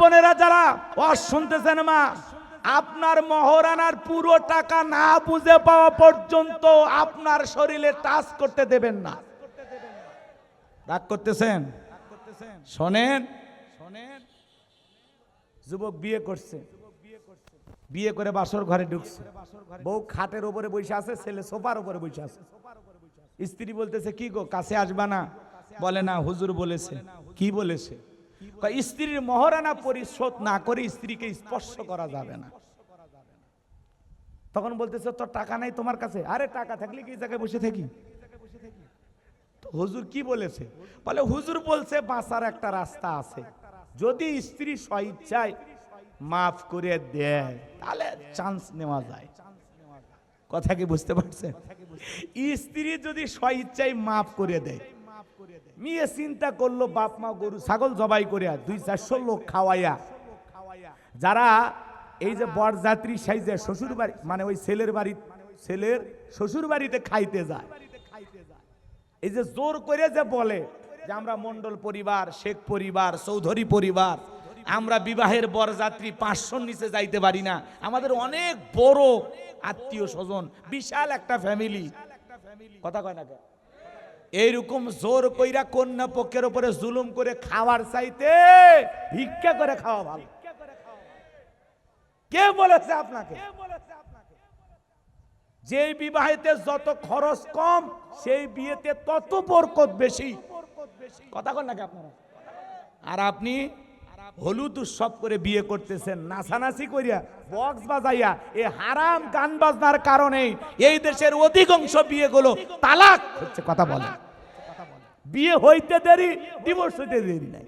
বোনেরা যারা ওয়াজ শুনতেছেন, মা আপনার মহারানার পুরো টাকা না বুঝে পাওয়া পর্যন্ত আপনার শরীরে টাচ করতে দেবেন না। রাগ করতেছেন? শোনেন, যুবক বিয়ে করছে, বিয়ে করে বাসর ঘরে ঢুকছে, বউ খাটের উপরে বসে আছে, ছেলে সোফার উপরে বসে আছে। স্ত্রী বলতেছে, কি গো কাছে আসবা না? বলে না, হুজুর বলেছে। কি বলেছে? স্ত্রীর মহারানা পরিশোধ না করে স্ত্রীকে স্পর্শ করা যাবে না। তখন বলতেছে, তোর টাকা নাই তোমার কাছে? আরে টাকা থাকলে কি জায়গায় বসে থাকি? হুজুর কি বলেছে? বলে হুজুর বলছে বাঁচার একটা রাস্তা আছে, যদি স্ত্রী স্বইচ্ছায় মাফ করে দেয় তাহলে চান্স নেওয়া যায়। কথা কি বুঝতে পারছেন? স্ত্রী যদি স্বইচ্ছায় মাফ করে দেয়, মেয়ে চিন্তা করলো বাপ মা গরু ছাগল জবাই করিয়া 200-400 লোক খাওয়াইয়া, যারা এই যে বরযাত্রী সাইজে শ্বশুর বাড়ি, মানে ওই ছেলের বাড়ি, ছেলের শ্বশুর বাড়িতে খাইতে যায়, এই যে জোর করে যে বলে যে আমরা মন্ডল পরিবার, শেখ পরিবার, চৌধুরী পরিবার, আমরা বিবাহের বরযাত্রী 500 নিচে যাইতে পারি না, আমাদের অনেক বড় আত্মীয় স্বজন, বিশাল একটা ফ্যামিলি। কথা কয় না কেন? এইরকম জোর কইরা কন্যা পক্ষের উপরে জুলুম করে খাওয়ার চাইতে ভিক্ষা করে খাওয়া ভালো। কে বলেছে আপনাকে? যে বিবাহেতে যত খরচ কম সেই বিয়েতে তত বরকত বেশি। কথা কন নাকি আপনারা? আর আপনি হলুদ উৎসব করে বিয়ে করতেছেন, নাচানাচি করিয়া, বক্স বাজাইয়া, এই হারাম গান বাজনার কারণে এই দেশের অধিকাংশ বিয়েগুলো তালাক হচ্ছে। কথা বলে, বিয়ে হইতে দেরি, ডিভোর্স হইতে দেরি নাই।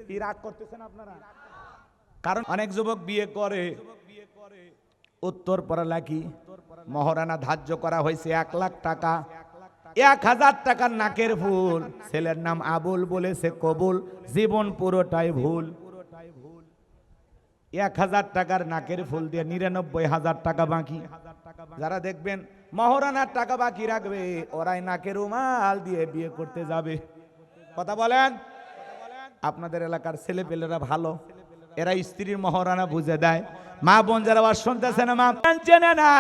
কি রাগ করতেছেন আপনারা? কারণ অনেক যুবক বিয়ে করে, উত্তর পরালাকি মহারানা ধার্য করা হয়েছে 1 লাখ টাকা, 1000 টাকার নাকের ফুল, ছেলের নাম আবুল, বলেছে কবুল, জীবন পুরোটাই ভুল। 1000 টাকার নাকের ফুল দিয়ে 99,000 টাকা বাকি। যারা দেখবেন মহারানার টাকা বাকি রাখবে, ওরাই নাকের রুমাল দিয়ে বিয়ে করতে যাবে। কথা বলেন? আপনাদের এলাকার ছেলে পেলেরা ভালো, এরা স্ত্রীর মহারানা বুঝে দেয়। মা বোন যারা আবার শুনতেছে না, মা জানে না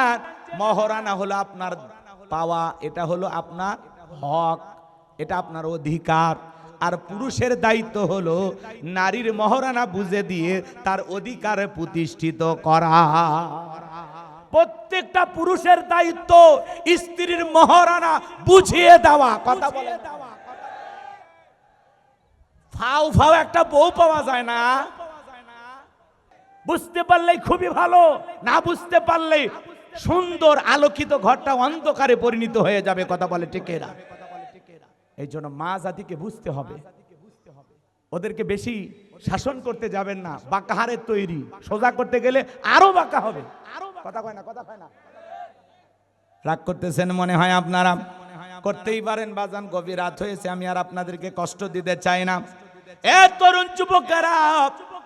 মহারানা হলো আপনার পাওয়া, এটা হলো আপনার হক, এটা আপনার অধিকার। আর পুরুষের দায়িত্ব হলো নারীর মহারানা বুঝে দিয়ে তার অধিকার প্রতিষ্ঠিত করা। প্রত্যেকটা পুরুষের দায়িত্ব স্ত্রীর মহারানা বুঝিয়ে দেওয়া। কথা বলে, ফাও ফাও একটা বউ পাওয়া যায় না। বুঝতে পারলেই খুবই ভালো, না বুঝতে পারলে সুন্দর আলোকিত ঘরটা অন্ধকারে পরিণত হয়ে যাবে। কথা বলে টেকেরা। এই জন্য মা জাতিকে বুঝতে হবে, ওদেরকে বেশি শাসন করতে যাবেন না। বাঁকাহারের তৈরি, সোজা করতে গেলে আরো বাঁকা হবে। কথা কয় না? কথা কয় না? রাগ করতেছেন মনে হয় আপনারা? করতেই পারেন বাজান, গভীর রাত হয়েছে, আমি আর আপনাদেরকে কষ্ট দিতে চাই না। এ তরুণ যুবকেরা,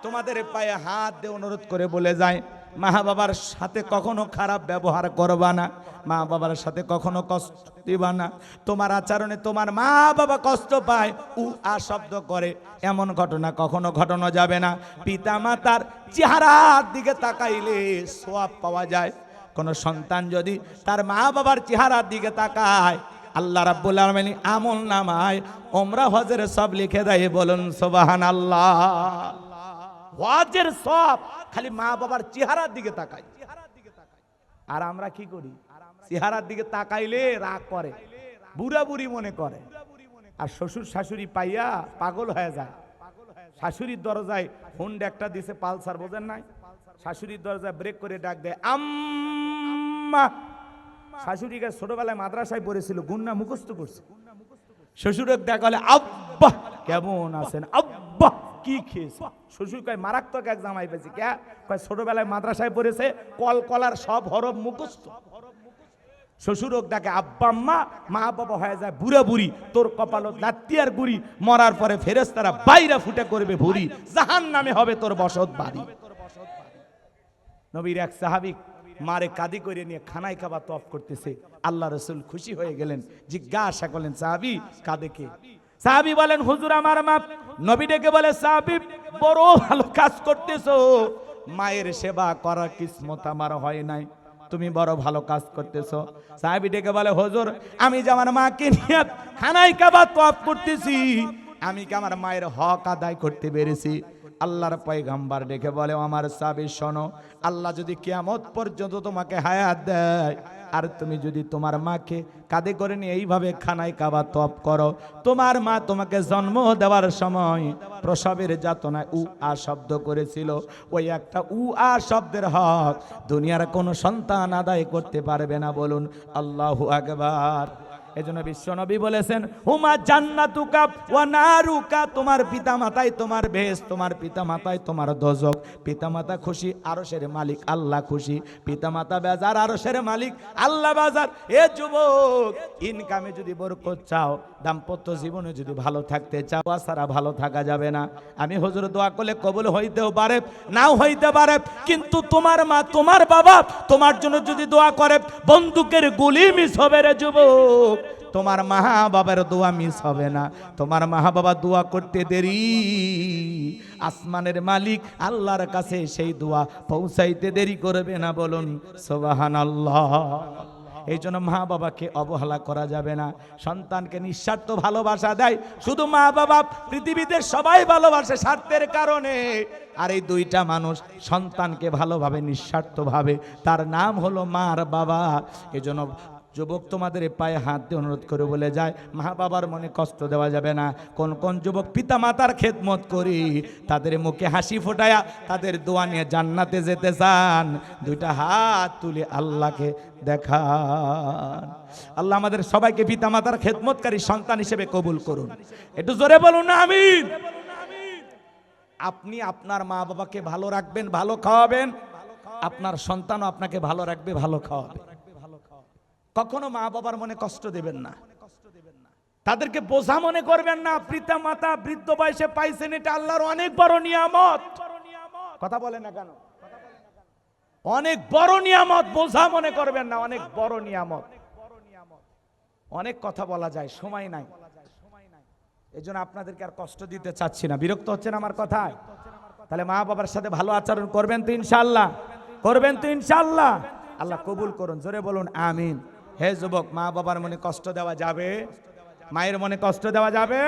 তোমাদের পায়ে হাত দিয়ে অনুরোধ করে বলে যায়, মা বাবার সাথে কখনো খারাপ ব্যবহার করবা না, মা বাবার সাথে কখনো কষ্ট দিবা না। তোমার আচরণে তোমার মা বাবা কষ্ট পায়, আ শব্দ করে, এমন ঘটনা কখনো ঘটানো যাবে না। পিতা মাতার চেহারার দিকে তাকাইলে সওয়াব পাওয়া যায়। কোন সন্তান যদি তার মা বাবার চেহারার দিকে তাকায়, আল্লাহ রাব্বুল আলামিন আমল নামায় উমরা হজের সব লিখে দেয়। বলুন সুবহানাল্লাহ। হজের সব খালি মা বাবার চেহারার দিকে তাকাই। আর আমরা কি করি? চেহারার দিকে তাকাইলে রাগ করে, বুড়া বুড়ি মনে করে, আর শ্বশুর শাশুড়ি পাইয়া পাগল হয়ে যায়। শাশুড়ির দরজায় হুন্ড একটা দিছে পালসার, বোঝেন নাই? শাশুড়ির দরজায় ব্রেক করে ডাক দেয় আম্মা। শাশুড়িকে ছোটবেলায় মাদ্রাসায় পড়েছিল, গুন্না মুখস্থ করছে। শ্বশুরের দেখালে আব্বা কেমন আছেন, আব্বা কি খেয়েছে? শ্বশুর কয় মারাত্মক এক জামাই পেয়েছি। কে কয় ছোটবেলায় মাদ্রাসায় পড়েছে, কল কলার সব হরফ মুখস্থ। শ্বশুরক ডাকে আব্বা আম্মা, মা বাবা হয়ে যায় বুড়া বুড়ি। তোর কপালত লাত্তিয়ার গুড়ি, মরার পরে ফেরেশতারা বাইরা ফুটে করবে ভুরি, জাহান্নামে হবে তোর বসত বাড়ি। নবীর এক সাহাবী মারে কাঁদি করে নিয়ে খানায় খাবার তফ করতেছে। আল্লাহ রাসূল খুশি হয়ে গেলেন, জিজ্ঞাসা করলেন সাহাবী কাঁদে কে? সাহাবী বলেন হুজুর আমার মা। নবী ডেকে বলে সাহাবী বড় ভালো কাজ করতেছো, মায়ের সেবা করার কিসমত আমার হয় নাই, তুমি বড় ভালো কাজ করতেছো। সাহাবী ডেকে বলে হুজুর আমি যে আমার মাকে নিয়ে খানায় কাবা তওয়াফ করতেছি, আমি কি আমার মায়ের হক আদায় করতে পেরেছি? আল্লাহর পয়গম্বর ডেকে বলে আমার সাহাবী শোনো, আল্লাহ যদি কিয়ামত পর্যন্ত তোমাকে হায়াত দেয় আর তুমি যদি তোমার মাকে কাঁধে করে নিয়ে এইভাবে খানায় কাবা তওয়াফ করো, তোমার মা তোমাকে জন্ম দেওয়ার সময় প্রসবের যাতনায় উ আ শব্দ করেছিল, ওই একটা উ আ শব্দের হক দুনিয়ার কোনো সন্তান আদায় করতে পারবে না। বলুন আল্লাহু আকবার। এজন্য বিশ্বনবী বলেছেন হুমা জান্নাতুকা ওয়া নারুকা, তোমার পিতামাতাই তোমার বেহেশত, তোমার পিতামাতাই তোমার দোজখ। পিতামাতা খুশি, আরশের মালিক আল্লাহ খুশি। পিতামাতা বেজার, আরশের মালিক আল্লাহ বাজার। এ যুবক, ইনকামে যদি বরকত চাও, দাম্পত্য জীবনে যদি ভালো থাকতে চাও, ছাড়া ভালো থাকা যাবে না। আমি হুজুর দোয়া করলে কবুল হইতেও পারে, নাও হইতে পারে, কিন্তু তোমার মা তোমার বাবা তোমার জন্য যদি দোয়া করে, বন্দুকের গুলি মিস হবে রে যুবক, তোমার মা বাবার দোয়া মিস হবে না। তোমার মা বাবা দোয়া করতে দেরি, আসমানের মালিক আল্লাহর কাছে সেই দোয়া পৌঁছাইতে দেরি করবে না। বলুন সুবহানাল্লাহ। এই জন্য মা বাবাকে অবহেলা করা যাবে না। সন্তানকে নিঃস্বার্থ ভালোবাসা দেয়, শুধু মা বাবা, পৃথিবীতে সবাই ভালোবাসে স্বার্থের কারণে, আর এই দুইটা মানুষ সন্তানকে ভালোভাবে নিঃস্বার্থভাবে, তার নাম হলো মার বাবা। এজন্য যুবক তোমাদের পায়ে হাত দিয়ে অনুরোধ করে বলে যায়, মা বাবার মনে কষ্ট দেওয়া যাবে না। কোন কোন যুবক পিতা মাতার খেদমত করি, তাদের মুখে হাসি ফোটায়া তাদের দোয়া নিয়ে জান্নাতে যেতে চান, দুইটা হাত তুলে আল্লাহকে দেখান। আল্লাহ আমাদের সবাইকে পিতা মাতার খেদমতকারী সন্তান হিসেবে কবুল করুন। একটু জোরে বলুন না আমিন। আপনি আপনার মা বাবাকে ভালো রাখবেন, ভালো খাওয়াবেন, আপনার সন্তানও আপনাকে ভালো রাখবে, ভালো খাওয়াবে। কখনো মা বাবার মনে কষ্ট দেবেন না, তাদেরকে বোঝা মনে করবেন না। পিতা মাতা বৃদ্ধ বয়সে পাইছেন, এটা আল্লাহর অনেক বড় নিয়ামত। কথা বলে না কেন? অনেক বড় নিয়ামত, বোঝা মনে করবেন না, অনেক বড় নিয়ামত। অনেক কথা বলা যায়, সময় নাই, এজন্য আপনাদেরকে আর কষ্ট দিতে চাচ্ছি না। বিরক্ত হচ্ছেন আমার কথায়? তাহলে মা বাবার সাথে ভালো আচরণ করবেন তো ইনশাআল্লাহ? করবেন তো ইনশাআল্লাহ? আল্লাহ কবুল করুন, জোরে বলুন আমিন। হে যুবক, মা বাবার মনে কষ্ট দেওয়া যাবে? মায়ের মনে কষ্ট দেওয়া যাবে?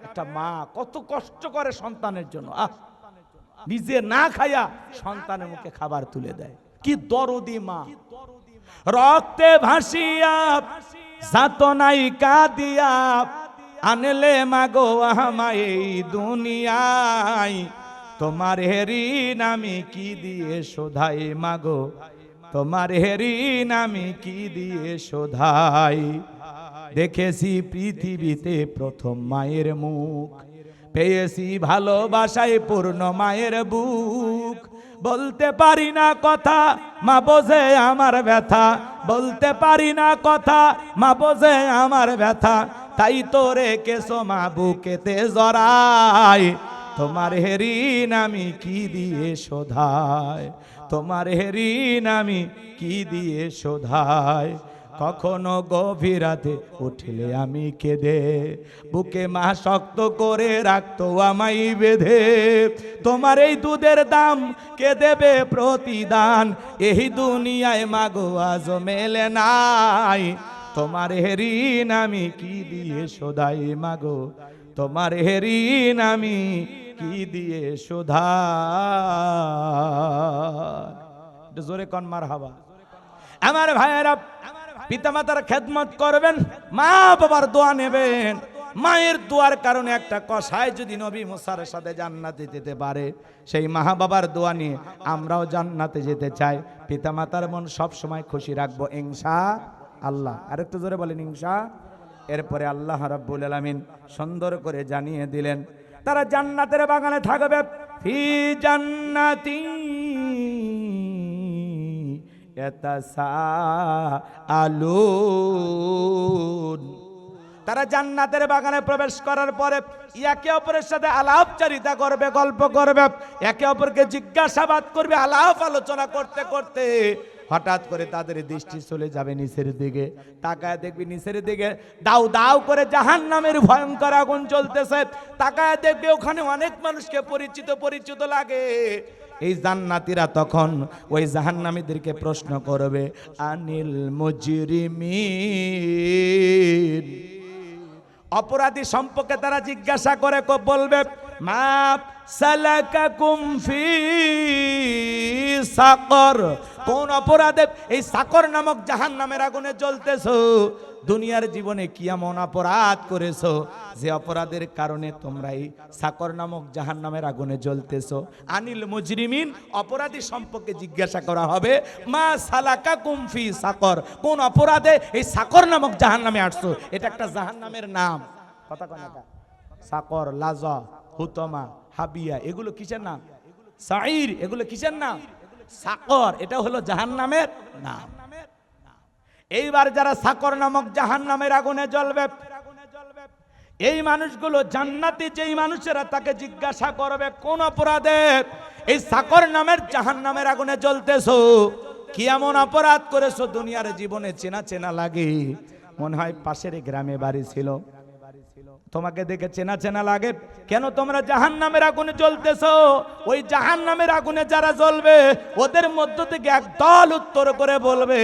একটা মা কত কষ্ট করে সন্তানের জন্য, নিজে না খায়া সন্তানের মুখে খাবার তুলে দেয়। কি দরদি মা! রক্তে ভাসিয়া যাতনাই কাঁদিয়া আনলে মাগো আমায় এই দুনিয়ায়, তোমার ঋণ আমি কি দিয়ে শোধাই মাগো, তোমার ঋণ আমি কি দিয়ে শোধাই। দেখেছি পৃথিবীতে প্রথম মায়ের মুখ, পেয়েছি ভালোবাসায় পূর্ণ মায়ের বুক। বলতে পারি না কথা, মা বোঝে আমার ব্যথা, বলতে পারি না কথা, মা বোঝে আমার ব্যথা। তাই তো রেখেছো মা বুকেতে জড়াই, তোমার ঋণ আমি কি দিয়ে শোধাই, তোমার ঋণ আমি কি দিয়ে শোধাই। কখনো গভীর রাতে উঠলে আমি কেঁদে, বুকে মা শক্ত করে রাখতো আমায় বেঁধে। তোমার এই দুধের দাম কে দেবে প্রতিদান, এই দুনিয়ায় মাগো আজ মেলে নাই। তোমার ঋণ আমি কি দিয়ে শোধাই মাগো, তোমার ঋণ আমি কি দিয়ে শোধাই। জোরে কন মারহাবা। আমার ভাইয়েরা, পিতামাতার খেদমত করবেন, মা বাবার দোয়া নেবেন। মায়ের দোয়ার কারণে একটা কসাই যদি নবী মুসার সাথে জান্নাতে যেতে পারে, সেই মা বাবার দোয়া নিয়ে আমরাও জান্নাতে যেতে চাই। পিতামাতার মন সব সময় খুশি রাখবো ইনশাআল্লাহ। আর একটু জোরে বলেন ইনশা। এরপরে আল্লাহ রাব্বুল আলামিন সুন্দর করে জানিয়ে দিলেন, তারা জান্নাতের বাগানে থাকবে। ফি জান্নাতি ইয়াতাসাআলুন। তারা জান্নাতের বাগানে প্রবেশ করার পরে একে অপরের সাথে আলাপচারিতা করবে, গল্প করবে, একে অপরকে জিজ্ঞাসাবাদ করবে। আলাপ আলোচনা করতে করতে হঠাৎ করে তাদের দৃষ্টি চলে যাবে নিচের দিকে, তাকায় দেখবি নিচের দিকে দাউ দাউ করে জাহান্নামের ভয়ঙ্কর আগুন জ্বলতেছে। তাকায় দেখবি ওখানে অনেক মানুষকে পরিচিত পরিচিত লাগে। এই জান্নাতীরা তখন ওই জাহান্নামীদেরকে প্রশ্ন করবে, আনিল মুজরিমিন, অপরাধী সম্পর্কে তারা জিজ্ঞাসা করে বলবে, মা সালাকাকুম ফি সাকর, কোন অপরাধে এই সাকর নামক জাহান্নামের আগুনে জ্বলতেছো? দুনিয়ার জীবনে কি এমন অপরাধ করেছো যে অপরাধের কারণে তোমরা এই সাকর নামক জাহান্নামের আগুনে জ্বলতেছো? আনিল মুজরিমিন, অপরাধী সম্পর্কে জিজ্ঞাসা করা হবে, মা সালাকাকুম ফি সাকর, কোন অপরাধে এই সাকর নামক জাহান্নামে আসছো? এটা একটা জাহান্নামের নাম। কথা কয় না? সাকর, লাজা, হুতমা, হাবিয়া, এগুলো কিসের নাম? সাইর, এগুলো কিসের নাম? সাকর, এটা হলো জাহান্নামের নাম। এইবার যারা সাকর নামক জাহান্নামের আগুনে জ্বলবে, এই মানুষগুলো জান্নাতি যেই মানুষেরা তাকে জিজ্ঞাসা করবে, কোন অপরাধে এই সাকর নামের জাহান্নামের আগুনে জ্বলতেছো? কি এমন অপরাধ করেছো দুনিয়ার জীবনে চেনা চেনা লাগে? মনে হয় পাশের গ্রামে বাড়ি ছিল, তোমাকে দেখে চেনা চেনা লাগে, কেন তোমরা জাহান্নামের আগুনে জ্বলতেছো? ওই জাহান্নামের আগুনে যারা জ্বলবে ওদের মধ্য থেকে এক দল উত্তর করে বলবে,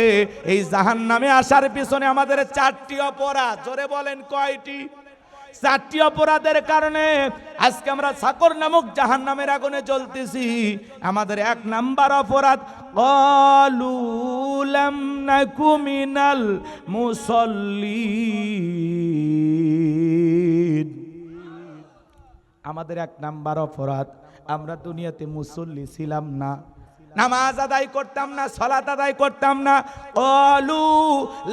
এই জাহান্নামে আসার পিছনে আমাদের 4টি অপরাধ। জোরে বলেন কয়টি? 4টি অপরাধের কারণে আজকে আমরা সাকর নামক জাহান্নামের আগুনে জ্বলতেছি। আমাদের 1 নাম্বার অপরাধ, ক্বালু লাম নাকু মিনাল মুসাল্লিন। আমাদের 1 নাম্বার অপরাধ, আমরা দুনিয়াতে মুসল্লি ছিলাম না, নামাজ আদায় করতাম না, সালাত আদায় করতাম না। ক্বালু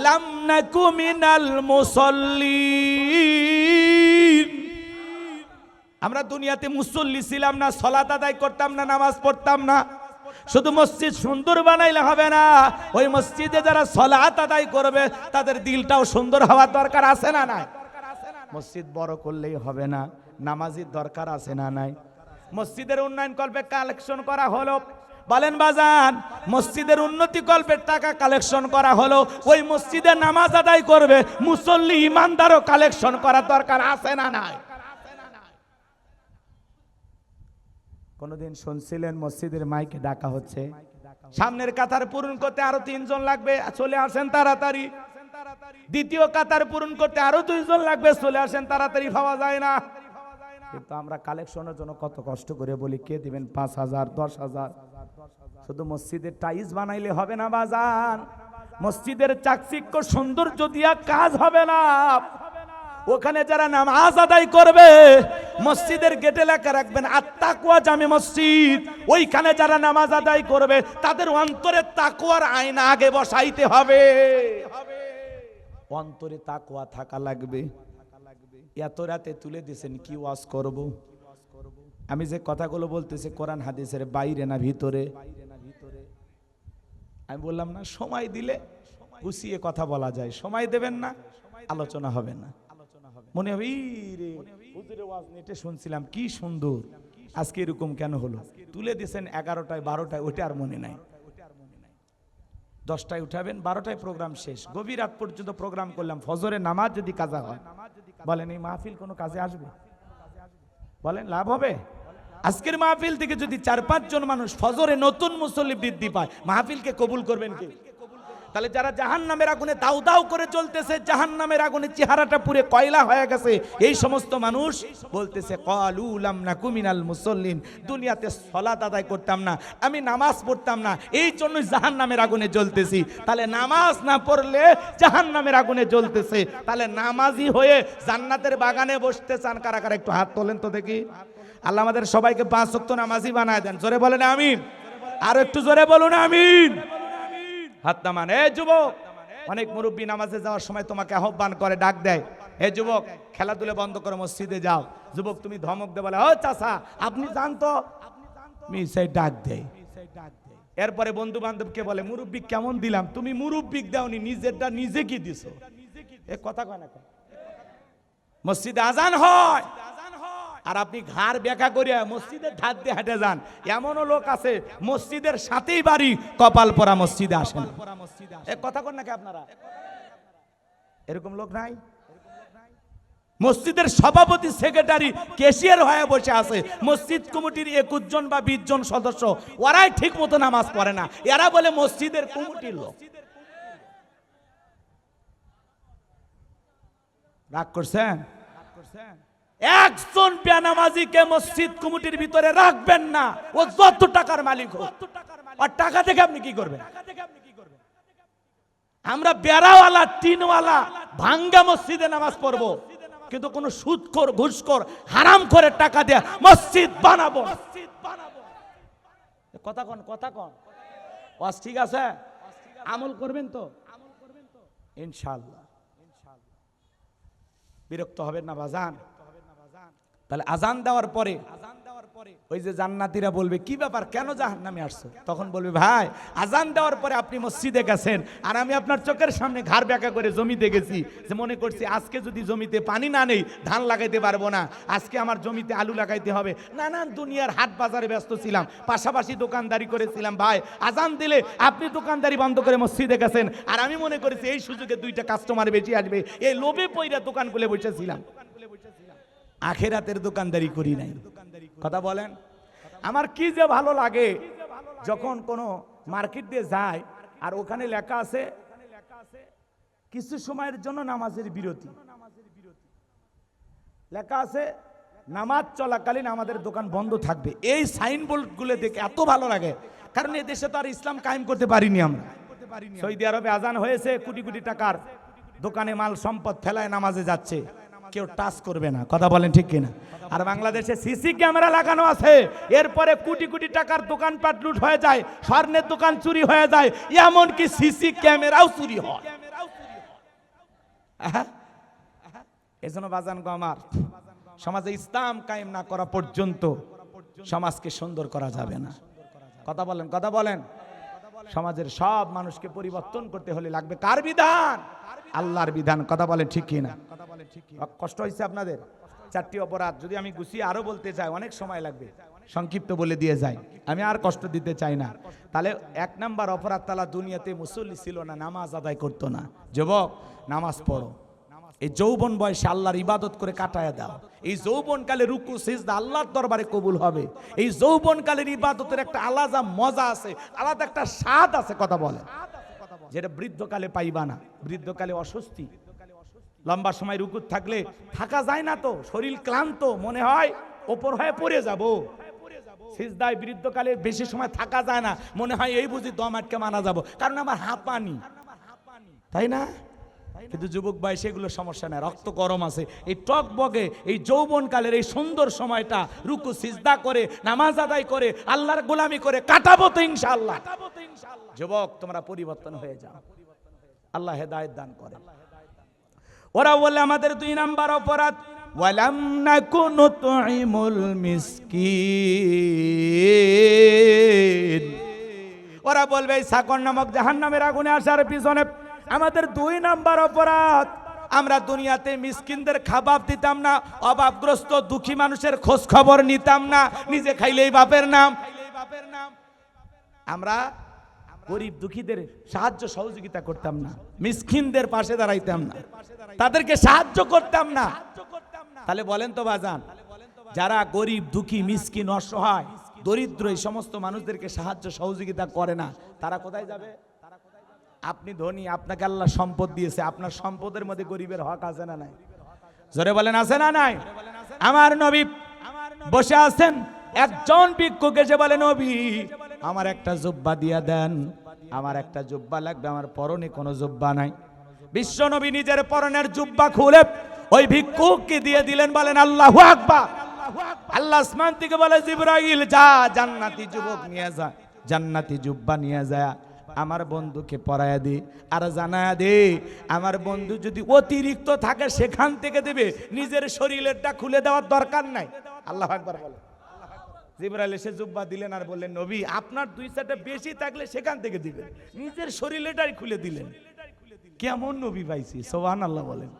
লাম নাকু মিনাল মুসাল্লিন, আমরা দুনিয়াতে মুসল্লি ছিলাম না, সালাত আদায় করতাম না, নামাজ পড়তাম না। শুধু মসজিদ সুন্দর বানাইলে হবে না, ওই মসজিদে যারা সালাত আদায় করবে তাদের দিলটাও সুন্দর হওয়ার দরকার আছে না নাই? মসজিদ বড় করলেই হবে না, নামাজির দরকার আছে না নাই? মসজিদের উন্নয়ন কল্পে কালেকশন করা হলো, বলেন বাজান, মসজিদের উন্নতি কল্পের টাকা কালেকশন করা হলো, ওই মসজিদে নামাজ আদায় করবে মুসল্লি ইমানদারও কালেকশন করার দরকার আছে না নাই? কোনদিন শুনছিলেন মসজিদের মাইকে ডাকা হচ্ছে, সামনের কাতার পূরণ করতে আরো 3 জন লাগবে, চলে আসেন তাড়াতাড়ি। দ্বিতীয় কাতার পূরণ করতে আরো 2 জন লাগবে, চলে আসেন তাড়াতাড়ি, পাওয়া যায় না। কিন্তু আমরা কালেকশনের জন্য কত কষ্ট করে বলি, কে দিবেন 5,000 10,000? শুধু মসজিদের টাইলস বানাইলে হবে না বাজান, মসজিদের চাকচিক্য সৌন্দর্য দিয়া কাজ হবে না। ওখানে যারা নামাজ আদায় করবে, মসজিদের গেটে লেখা রাখবেন আত-তাকওয়া জামে মসজিদ, ওইখানে যারা নামাজ আদায় করবে তাদের অন্তরে তাকওয়ার আয়না আগে বসাইতে হবে। অন্তরে তাকওয়া থাকা লাগবে। এত রাতে তুলে দিয়েছেন, কি ওয়াজ করব? আমি যে কথাগুলো বলতেছি কোরআন হাদিসের বাইরে না ভিতরে? আমি বললাম না, সময় দিলে গুছিয়ে কথা বলা যায়, সময় দেবেন না আলোচনা হবে না। মনে হবে রে হুজুরের ওয়াজ নেটে শুনছিলাম কি সুন্দর, আজকে এরকম কেন হলো? তুলে দিয়েছেন 11টায় 12টায়, ওটা আর মনে নাই। 10টায় উঠাবেন, 12টায় প্রোগ্রাম শেষ, গভীর রাত পর্যন্ত প্রোগ্রাম করলাম, ফজরের নামাজ যদি কাজা হয়, বলেন এই মাহফিল কোনো কাজে আসবে? বলেন লাভ হবে? আজকের মাহফিল থেকে যদি 4-5 জন মানুষ ফজরে নতুন মুসল্লি বৃদ্ধি পায়, মাহফিলকে কবুল করবেন কি? তাহলে যারা জাহান্নামের আগুনে দাউ দাউ করে চলতেছে, জাহান্নামের আগুনে চেহারাটা পুরো কয়লা হয়ে গেছে, এই সমস্ত মানুষ বলতেছে ক্বালু লাম নাকু মিনাল মুসাল্লিন, দুনিয়াতে সালাত আদায় করতাম না, আমি নামাজ পড়তাম না, এই জন্যই জাহান্নামের আগুনে জ্বলতেছি। তাহলে নামাজ না পড়লে জাহান্নামের আগুনে জ্বলতেছে, তাহলে নামাজি হয়ে জান্নাতের বাগানে বসতে চান কারা কারা? একটু হাত তোলেন তো দেখি। আল্লাহ আমাদের সবাইকে 5 ওয়াক্ত নামাজি বানায় দেন। জোরে বলেন আমিন। আর একটু জোরে বলুন আমিন। হাত নামান। এ যুবক, অনেক মুরব্বী নামাজে যাওয়ার সময় তোমাকে আহ্বান করে, ডাক দেয়, এ যুবক খেলাধুলা বন্ধ করে মসজিদে যাও। যুবক তুমি ধমক দে, বলে ও চাচা আপনি জান তো, মিসাই ডাক দেয়। এরপরে বন্ধু বান্ধবকে বলে মুরব্বী কেমন দিলাম, তুমি মুরব্বী দাওনি, নিজেরটা নিজে কি দিছো? এ কথা কয় না? মসজিদে আজান হয়, আর আপনি ঘাড় বেঁকা করিয়া মসজিদের ধার দিয়ে হেঁটে যান। এমনও লোক আছে মসজিদের সাথেই বাড়ি, কপাল পরা মসজিদে আসেন। এক কথা কন নাকি আপনারা? এরকম লোক নাই? মসজিদের সভাপতি, সেক্রেটারি, ক্যাশিয়ার হয়ে বসে আছে, মসজিদ কমিটির 21 জন বা 20 জন সদস্য, ওরাই ঠিক মতো নামাজ পড়ে না, এরা বলে মসজিদের কমিটির লোক। রাগ করছেন? একজন বেনামাজিকে মসজিদ কমিটির ভিতরে রাখবেন না, ও যত টাকার মালিক হোক। আর টাকা থেকে আপনি কি করবেন? আমরা বেড়াওয়ালা, টিনওয়ালা, ভাঙ্গা মসজিদে নামাজ পড়বো, কিন্তু কোন সুদখোর, ঘুষখোর, হারাম করে টাকা দিয়ে মসজিদ বানাবো। কথা কন, কথা কন। ওয়াজ ঠিক আছে? আমল করবেন তো ইনশাআল্লাহ। বিরক্ত হবেন না বাজান। তাহলে আজান দেওয়ার পরে ওই যে জান্নাতীরা বলবে, কি ব্যাপার, কেন জাহান্নামে আসছো? তখন বলবে, ভাই আজান দেওয়ার পরে আপনি মসজিদে গেছেন, আর আমি আপনার চোখের সামনে ঘাড় বেঁকা করে জমিতে গেছি, যে মনে করছি আজকে যদি জমিতে পানি না নেই ধান লাগাইতে পারবো না, আজকে আমার জমিতে আলু লাগাইতে হবে। নানান দুনিয়ার হাট বাজারে ব্যস্ত ছিলাম, পাশাপাশি দোকানদারি করেছিলাম। ভাই আজান দিলে আপনি দোকানদারি বন্ধ করে মসজিদে গেছেন, আর আমি মনে করেছি এই সুযোগে 2টা কাস্টমার বেশি আসবে, এই লোভে পইরা দোকান খুলে বসেছিলাম। আখেরাতের দোকানদারি করি নাই। কথা বলেন। আমার কি যে ভালো লাগে যখন কোনো মার্কেট দিয়ে যায় আর ওখানে লেখা আছে কিছু সময়ের জন্য নামাজের বিরতি, লেখা আছে নামাজ চলাকালীন আমাদের দোকান বন্ধ থাকবে। এই সাইনবোর্ড গুলো দেখে এত ভালো লাগে, কারণ এই দেশে তো আর ইসলাম কায়েম করতে পারিনি আমরা। সৌদি আরবে আজান হয়েছে, কোটি কোটি টাকার দোকানে মাল সম্পদ ফেলায় নামাজে যাচ্ছে, কেউ টাচ করবে না। কথা বলেন ঠিক কিনা? আর বাংলাদেশে সিসি ক্যামেরা লাগানো আছে, এরপরে কোটি কোটি টাকার দোকানপাট লুট হয়ে যায়, স্বর্ণের দোকান চুরি হয়ে যায়, এমনকি সিসি ক্যামেরাও চুরি হয়। এজন্য বাজান গো আমার, সমাজে ইসলাম কায়েম না করা পর্যন্ত সমাজকে সুন্দর করা যাবে না। কথা বলেন, কথা বলেন। সমাজের সব মানুষকে পরিবর্তন করতে হলে লাগবে কার বিধান? আল্লাহর বিধান। কথা বলেন ঠিক কিনা? কষ্ট হয়েছে আপনাদের? 4টি অপরাধ যদি আমি গুছিয়ে আরো বলতে চাই অনেক সময় লাগবে, সংক্ষিপ্ত বলে দিয়ে যাই, আমি আর কষ্ট দিতে চাই না। তাহলে 1 নাম্বার অপরাধ, তালা দুনিয়াতে মুসল্লি ছিল না, নামাজ আদায় করতো না। যুবক নামাজ পড়ো, এই যৌবন বয়সে আল্লাহর ইবাদত করে কাটায় দাও। এই যৌবনকালে রুকু সিজদা আল্লাহর দরবারে কবুল হবে। এই যৌবনকালের ইবাদতের একটা আলাদা মজা আছে, আলাদা একটা স্বাদ আছে। কথা বলে, যেটা বৃদ্ধকালে পাইবা না। বৃদ্ধকালে অস্বস্তি, লম্বা সময় রুকুত থাকলে থাকা যায় না, তো শরীর ক্লান্ত, মনে হয় ওপর হয়ে পড়ে যাব। সিজদায় বৃদ্ধকালে বেশি সময় থাকা যায় না, মনে হয় এই বুঝি দম আটকে মারা যাব, কারণ আমার হাঁপানি, তাই না? কিন্তু যুবক বয়সে এগুলো সমস্যা নাই, রক্ত গরম আছে। এই টক বগে এই যৌবনকালের এই সুন্দর সময়টা রুকু সিজদা করে নামাজ আদায় করে আল্লাহর গোলামি করে কাটাবো তো ইনশাআল্লাহ। যুবক তোমরা পরিবর্তন হয়ে যাও, আল্লাহ হেদায়েত দান করে। ওরা বলে আমাদের 2 নাম্বার অপরাধ, ওয়ালাম নাকুনু তুইমুল মিসকিন। ওরা বলবে সাকর নামক জাহান্নামের আগুনে আসার পিছনে আমাদের 2 নাম্বার অপরাধ, আমরা দুনিয়াতে মিসকিনদের খাবার দিতাম না, অভাবগ্রস্ত দুঃখী মানুষের খোঁজ খবর নিতাম না, নিজে খাইলেই বাপের নাম। আমরা গরিব দুঃখীদের সাহায্য সহযোগিতা করতাম না, মিসকিনদের পাশে দাঁড়াইতাম না, তাদেরকে সাহায্য করতাম না। তাহলে বলেন তো বাজান, যারা গরিব দুঃখী মিসকিন অসহায় দরিদ্র এই সমস্ত মানুষদেরকে সাহায্য সহযোগিতা করে না, তারা কোথায় যাবে? আপনি ধনী, আপনাকে আল্লাহ সম্পদ দিয়েছে, আপনার সম্পদের মধ্যে গরিবের হক আছে না নাই? জোরে বলেন আছে না নাই? আমার নবী বসে আছেন, একজন ভিক্ষুক এসে বলে, নবী আমার একটা জুব্বা দিয়া দেন, আমার একটা জুব্বা লাগবে, আমার পরনে কোনো জুব্বা নাই। বিশ্ব নবী নিজের পরনের জুব্বা খুলে ওই ভিক্ষুককে দিয়ে দিলেন। বলেন আল্লাহু আকবার। আল্লাহ আসমান থেকে বলে, জিবরাইল যা জান্নাতি যুবক নিয়ে যা, জান্নাতি জুব্বা নিয়ে যায় আমার বন্ধুকে পরায়া দে, আর জানায়া দে আমার বন্ধু যদি অতিরিক্ত থাকে সেখান থেকে দেবে, নিজের শরীরেরটা খুলে দেওয়ার দরকার নাই। আল্লাহু আকবার বলে। জিবরাইল এসে জুব্বা দিলেন আর বললেন, নবী আপনার 2-4টা বেশি থাকলে সেখান থেকে দিবেন, নিজের শরীরেরটাই খুলে দিলেন। কেমন নবী পাইছি, সুবহানাল্লাহ বলেন।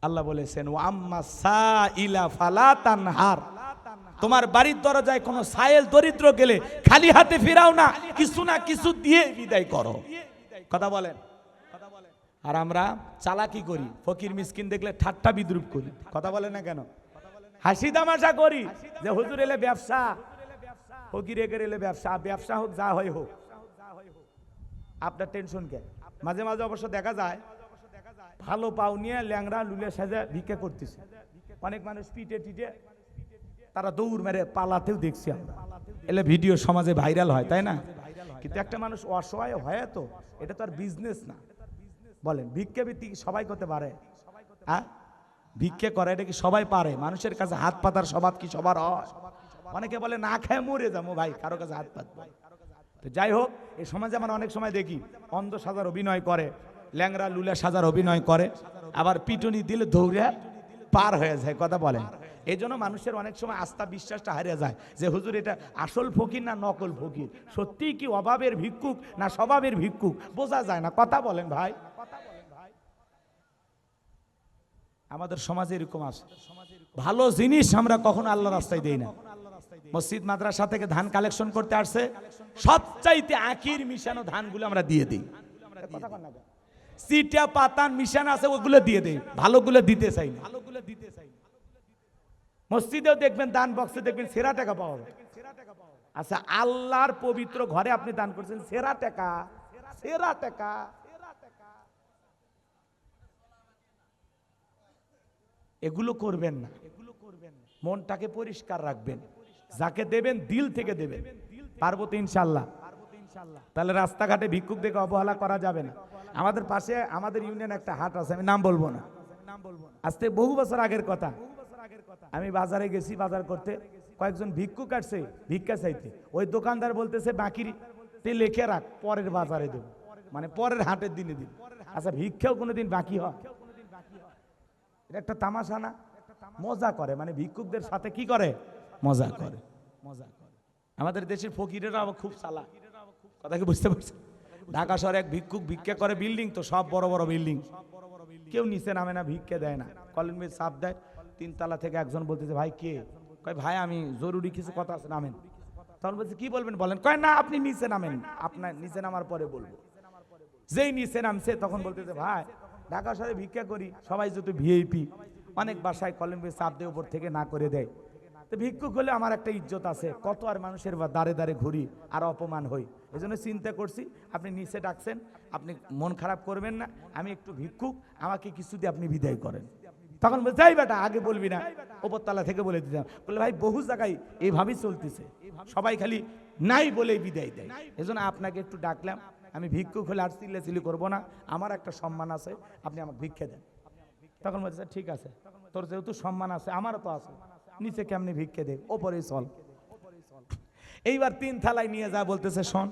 আল্লাহ বলেছেন ও আম্মা সাইলা ফালা তানহার, তোমার বাড়ির দরজায় কোনো সায়েল দরিদ্র গেলে খালি হাতে ফিরাও না, কিছু না কিছু দিয়ে বিদায় করো। কথা বলেন। আর আমরা চালাকি করি, ফকির মিসকিন দেখলে ঠাট্টা বিদ্রুপ করি। কথা বলেন না কেন? হাসি তামাশা করি যে হুজুর এলে ব্যবসা, ফকির এগের এলে ব্যবসা, ব্যবসা হোক যা হয় হোক, আপনার টেনশন কে? মাঝে মাঝে অবশ্য দেখা যায় ভালো পাও নিয়ে ল্যাংড়া লুলে সাজা ভিক্ষা করতেছে, অনেক মানুষ পিটে টিটে তারা দৌড় মেরে পালাতেও দেখছি আমরা, এলে ভিডিও সমাজে ভাইরাল হয়, তাই না? কিন্তু একটা মানুষ অসহায় হয় তো, এটা তো আর বিজনেস না। বলেন ভিক্ষা বৃত্তি সবাই করতে পারে? হ্যাঁ, ভিক্ষে করে এটা কি সবাই পারে? মানুষের কাছে হাত পাতার স্বভাব কি সবার হয়? অনেকে বলে না খেয়ে মরে যাবো, ভাই কারো কাছে হাত পাতবো। তো যাই হোক, এই সমাজে আমরা অনেক সময় দেখি অন্ধ সাজার অভিনয় করে, ল্যাংরা লুলা সাজার অভিনয় করে, আবার পিটুনি দিলে দৌড়ে পার হয়ে যায়। কথা বলেন। এই জন্য মানুষের অনেক সময় আস্থা বিশ্বাসটা হারিয়ে যায় যে হুজুর এটা আসল ফকির না নকল ফকির, সত্যিই কি অভাবের ভিক্ষুক না স্বভাবের ভিক্ষুক বোঝা যায় না। কথা বলেন ভাই। আমাদের সমাজে এরকম আছে, ভালো জিনিস আমরা কখনো আল্লাহর রাস্তায় দেই না। মসজিদ মাদ্রাসা থেকে ধান কালেকশন করতে আসছে, সবচাইতে আখির মিশানো ধানগুলো আমরা দিয়ে দিই। চিটা পাতান মিশানো আছে ওগুলো দিয়ে দেই, ভালোগুলো দিতে চাই না। মসজিদেও দেখবেন দান বক্সে দেখবেন সেরা টাকা পাওয়া যায়। আচ্ছা, আল্লাহর পবিত্র ঘরে আপনি দান করছেন সেরা টাকা, সেরা টাকা। এগুলো করবেন না, মনটাকে পরিষ্কার রাখবেন, যাকে দেবেন দিল থেকে দেবেন। পারবো তো ইনশাল্লাহ? তাহলে রাস্তাঘাটে ভিক্ষুক দেখে অবহেলা করা যাবে না। আমাদের পাশে আমাদের ইউনিয়ন একটা হাট আছে, আমি নাম বলবো না, আজ থেকে বহু বছর আগের কথা। আমি বাজারে গেছি, বাজার করতে কয়েকজন ভিক্ষুক আসছে ভিক্ষা চাইতে। ওই দোকানদার বলতেছে বাকিতে লিখে রাখ, পরের বাজারে দেব, মানে পরের হাটের দিনে দিব। আচ্ছা, ভিক্ষাও কোনোদিন বাকি হয়? এটা একটা তামাশা না? মজা করে, মানে ভিক্ষুকদের সাথে কি করে? মজা করে। আমাদের দেশের ফকিরেরা খুব চালাক, কথা কি বুঝতে পারছেন? ঢাকা শহরে এক ভিক্ষুক ভিক্ষা করে, বিল্ডিং তো সব বড় বড় বিল্ডিং, কেউ নিচে নামে না, ভিক্ষা দেয় না, কলিং বেল চাপ দেয়। 3 তলা থেকে একজন বলতেছে ভাই কে? কয় ভাই আমি জরুরি কিছু কথা আছে, নামেন। তখন বলছে কি বলবেন বলেন? কয় না আপনি নিচে নামেন, আপনার নিচে নামার পরে বলবো। যেই নিচে নামছে তখন বলতেছে ভাই ঢাকা শহরে ভিক্ষা করি, সবাই যেহেতু ভিআইপি, অনেক বাসায় কলিং বেল চাপ দিয়ে উপর থেকে না করে দেয়, তো ভিক্ষুক হলে আমার একটা ইজ্জত আছে, কত আর মানুষের দাঁড়ে দাঁড়ে ঘুরি আর অপমান হই, এই জন্য চিন্তা করছি আপনি নিচে ডাকছেন, আপনি মন খারাপ করবেন না, আমি একটু ভিক্ষুক, আমাকে কিছু দিয়ে আপনি বিদায় করেন। তখন বলছে যাই বেটা আগে বলবি না, উপরতলা থেকে বলে দিতাম। বলে ভাই বহু জায়গায় এইভাবেই চলতেছে, সবাই খালি নাই বলেই বিদায় দেয়, এই জন্য আপনাকে একটু ডাকলাম। আমি ভিক্ষুক হলে আর চিল্লাচিল্লি করবো না, আমার একটা সম্মান আছে, আপনি আমাকে ভিক্ষা দেন। তখন বলছে ঠিক আছে, তোর যেহেতু সম্মান আছে আমারও তো আছে, নিচে কেমনি ভিক্ষে দে, ওপরে চল। এইবার 3 থালায় নিয়ে যা বলতেছে শোন,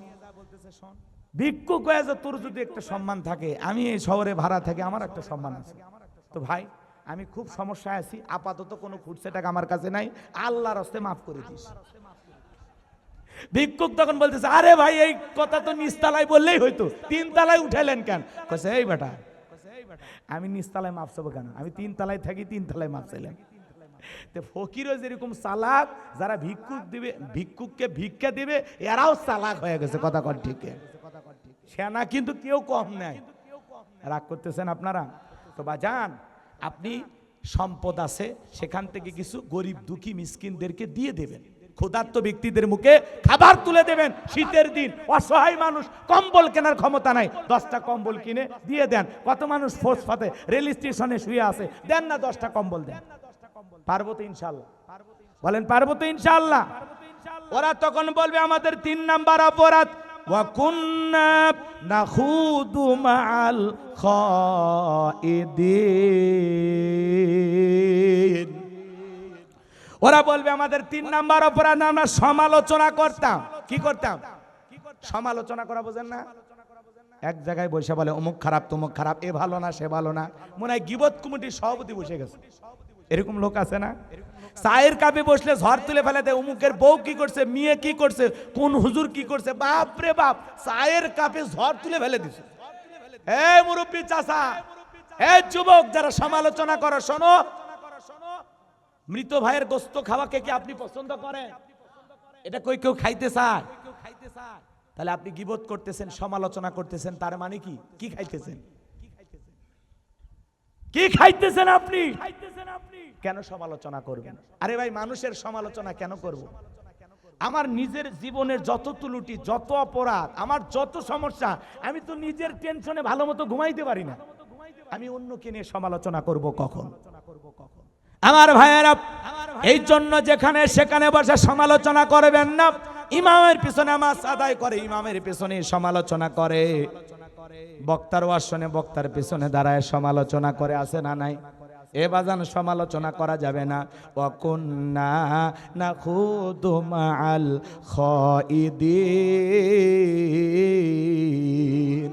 ভিক্ষুক হয়ে যে তোর যদি একটা সম্মান থাকে, আমি এই শহরে ভাড়া থেকে আমার একটা সম্মান আছে, তো ভাই আমি খুব সমস্যায় আছি, আপাতত কোনো খুঁজছে টাকা আমার কাছে নাই, আল্লাহর রাস্তায় মাফ করে দিস। ভিক্ষুক তখন বলতেছে আরে ভাই এই কথা তো নিচতলায় বললেই হইতো, 3 তলায় উঠাইলেন কেন? কইছে এই বেটা আমি নিচতলায় মাপ চাবো কেন, আমি 3 তলায় থাকি, 3 তলায় মাপ চাইলাম। তো ফকিরও যেরকম চালাক, যারা ভিক্ষুক দিবে, ভিক্ষুককে ভিক্ষা দিবে, এরাও চালাক হয়ে গেছে। কথা কন ঠিক? সেনা কিন্তু কেউ কম নাই। রাগ করতেছেন আপনারা? তো বাজান আপনি সম্পদ আছে, সেখান থেকে কিছু গরিব দুঃখী মিসকিনদেরকে দিয়ে দেবেন, ক্ষুধার্ত ব্যক্তিদের মুখে খাবার তুলে দেবেন। শীতের দিন অসহায় মানুষ, কম্বল কেনার ক্ষমতা নাই, 10টা কম্বল কিনে দিয়ে দেন। কত মানুষ ফুটপাতে রেল স্টেশনে শুয়ে আছে, দেন না 10টা কম্বল দেন। পারবো তো ইনশাআল্লাহ? বলেন পারবো তো ইনশাআল্লাহ? ওরা তখন বলবে আমাদের 3 নাম্বার অপরাধ, ওয়া কুন্না নাখুদু মাআল খাইদিন। ওরা বলবে আমাদের 3 নাম্বার অপরাধ, আমরা সমালোচনা করতাম। কি করতাম? সমালোচনা করা বোঝেন না? এক জায়গায় বসে বলে অমুক খারাপ তমুক খারাপ, এ ভালো না সে ভালো না, মনে হয় গিবত কমিটির সভাপতি বসে গেছে। এরকম লোক আছে না? চায়ের কাপে বসলে ঝড় তুলে ফেলে দেয়, অমুকের বউ কি করছে, মেয়ে কি করছে, কোন হুজুর কি করছে, বাপ রে বাপ, চায়ের কাপে ঝড় তুলে ফেলে দিছে। এই মুরব্বী চাচা, এই যুবক যারা সমালোচনা করো, শোনো, মৃত ভাইয়ের গোস্ত খাওয়াকে কি আপনি পছন্দ করেন? এটা কই কেউ খাইতে চায়? তাহলে আপনি গীবত করতেছেন, সমালোচনা করতেছেন, তার মানে কি? কি খাইতেছেন? কি খাইতেছেন আপনি? কেন সমালোচনা করবেন? আরে ভাই, মানুষের সমালোচনা কেন করব? আমার নিজের জীবনের যত ত্রুটি, যত অপরাধ, আমার যত সমস্যা, আমি তো নিজের টেনশনে ভালো মতো ঘুমাইতে পারি না, আমি অন্যকে নিয়ে সমালোচনা করব কখন? আমার ভাইয়েরা, এই জন্য যেখানে সেখানে বসে সমালোচনা করবেন না। ইমামের পিছনে নামাজ আদায় করে, ইমামের পিছনে সমালোচনা করে, বক্তার ওয়াজ শুনে বক্তার পিছনে দাঁড়ায় সমালোচনা করে, আছে না নাই? এ বাজান, সমালোচনা করা যাবে না। ওয়াকুন্না নাখুদু মাআল খাইদিন।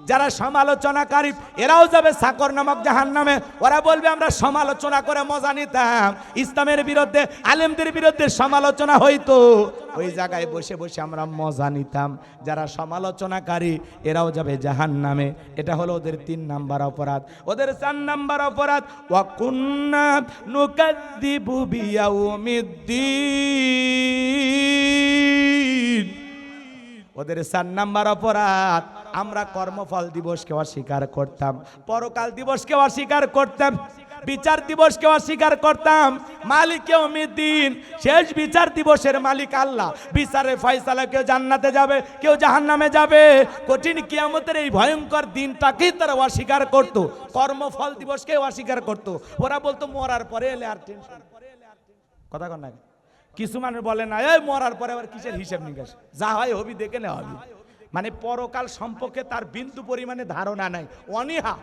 যারা সমালোচনাকারী এরাও যাবে সাকর নামক জাহান্নামে। ওরা বলবে আমরা সমালোচনা করে মজা নিতাম, ইসলামের বিরুদ্ধে, আলেমদের বিরুদ্ধে সমালোচনা হইতো, ওই জায়গায় বসে বসে আমরা মজা নিতাম। যারা সমালোচনাকারী এরাও যাবে জাহান্নামে। এটা হলো ওদের 3 নাম্বার অপরাধ। ওদের 4 নাম্বার অপরাধ, ওয়া কুন্না নুকাদ্দিবু বিয়াউমিদ্দিন। ওদের 4 নাম্বার অপরাধ, আমরা কর্মফল দিবসকে অস্বীকার করতাম, পরকাল দিবসকে অস্বীকার করতাম, বিচার দিবসকে অস্বীকার করতাম। মালিক ইয়াউমিদ্দিন, শেষ বিচার দিবসের মালিক আল্লাহ। বিচারের ফয়সালা, কেউ জান্নাতে যাবে, কেউ জাহান্নামে যাবে। কঠিন কিয়ামতের এই ভয়ঙ্কর দিনটাকেই তারা অস্বীকার করত, কর্মফল দিবসকে অস্বীকার করত। ওরা বলতো মরার পরে এলে আর টেনশন। কথা কন না? কিছু মানুষ বলে না, এই মরার পরে আবার কিসের হিসাব নিকাশ, যা হয় হবি দেখে নেওয়া হবে। মানে পরকাল সম্পর্কে তার বিন্দু পরিমাণে ধারণা নাই, অনীহা।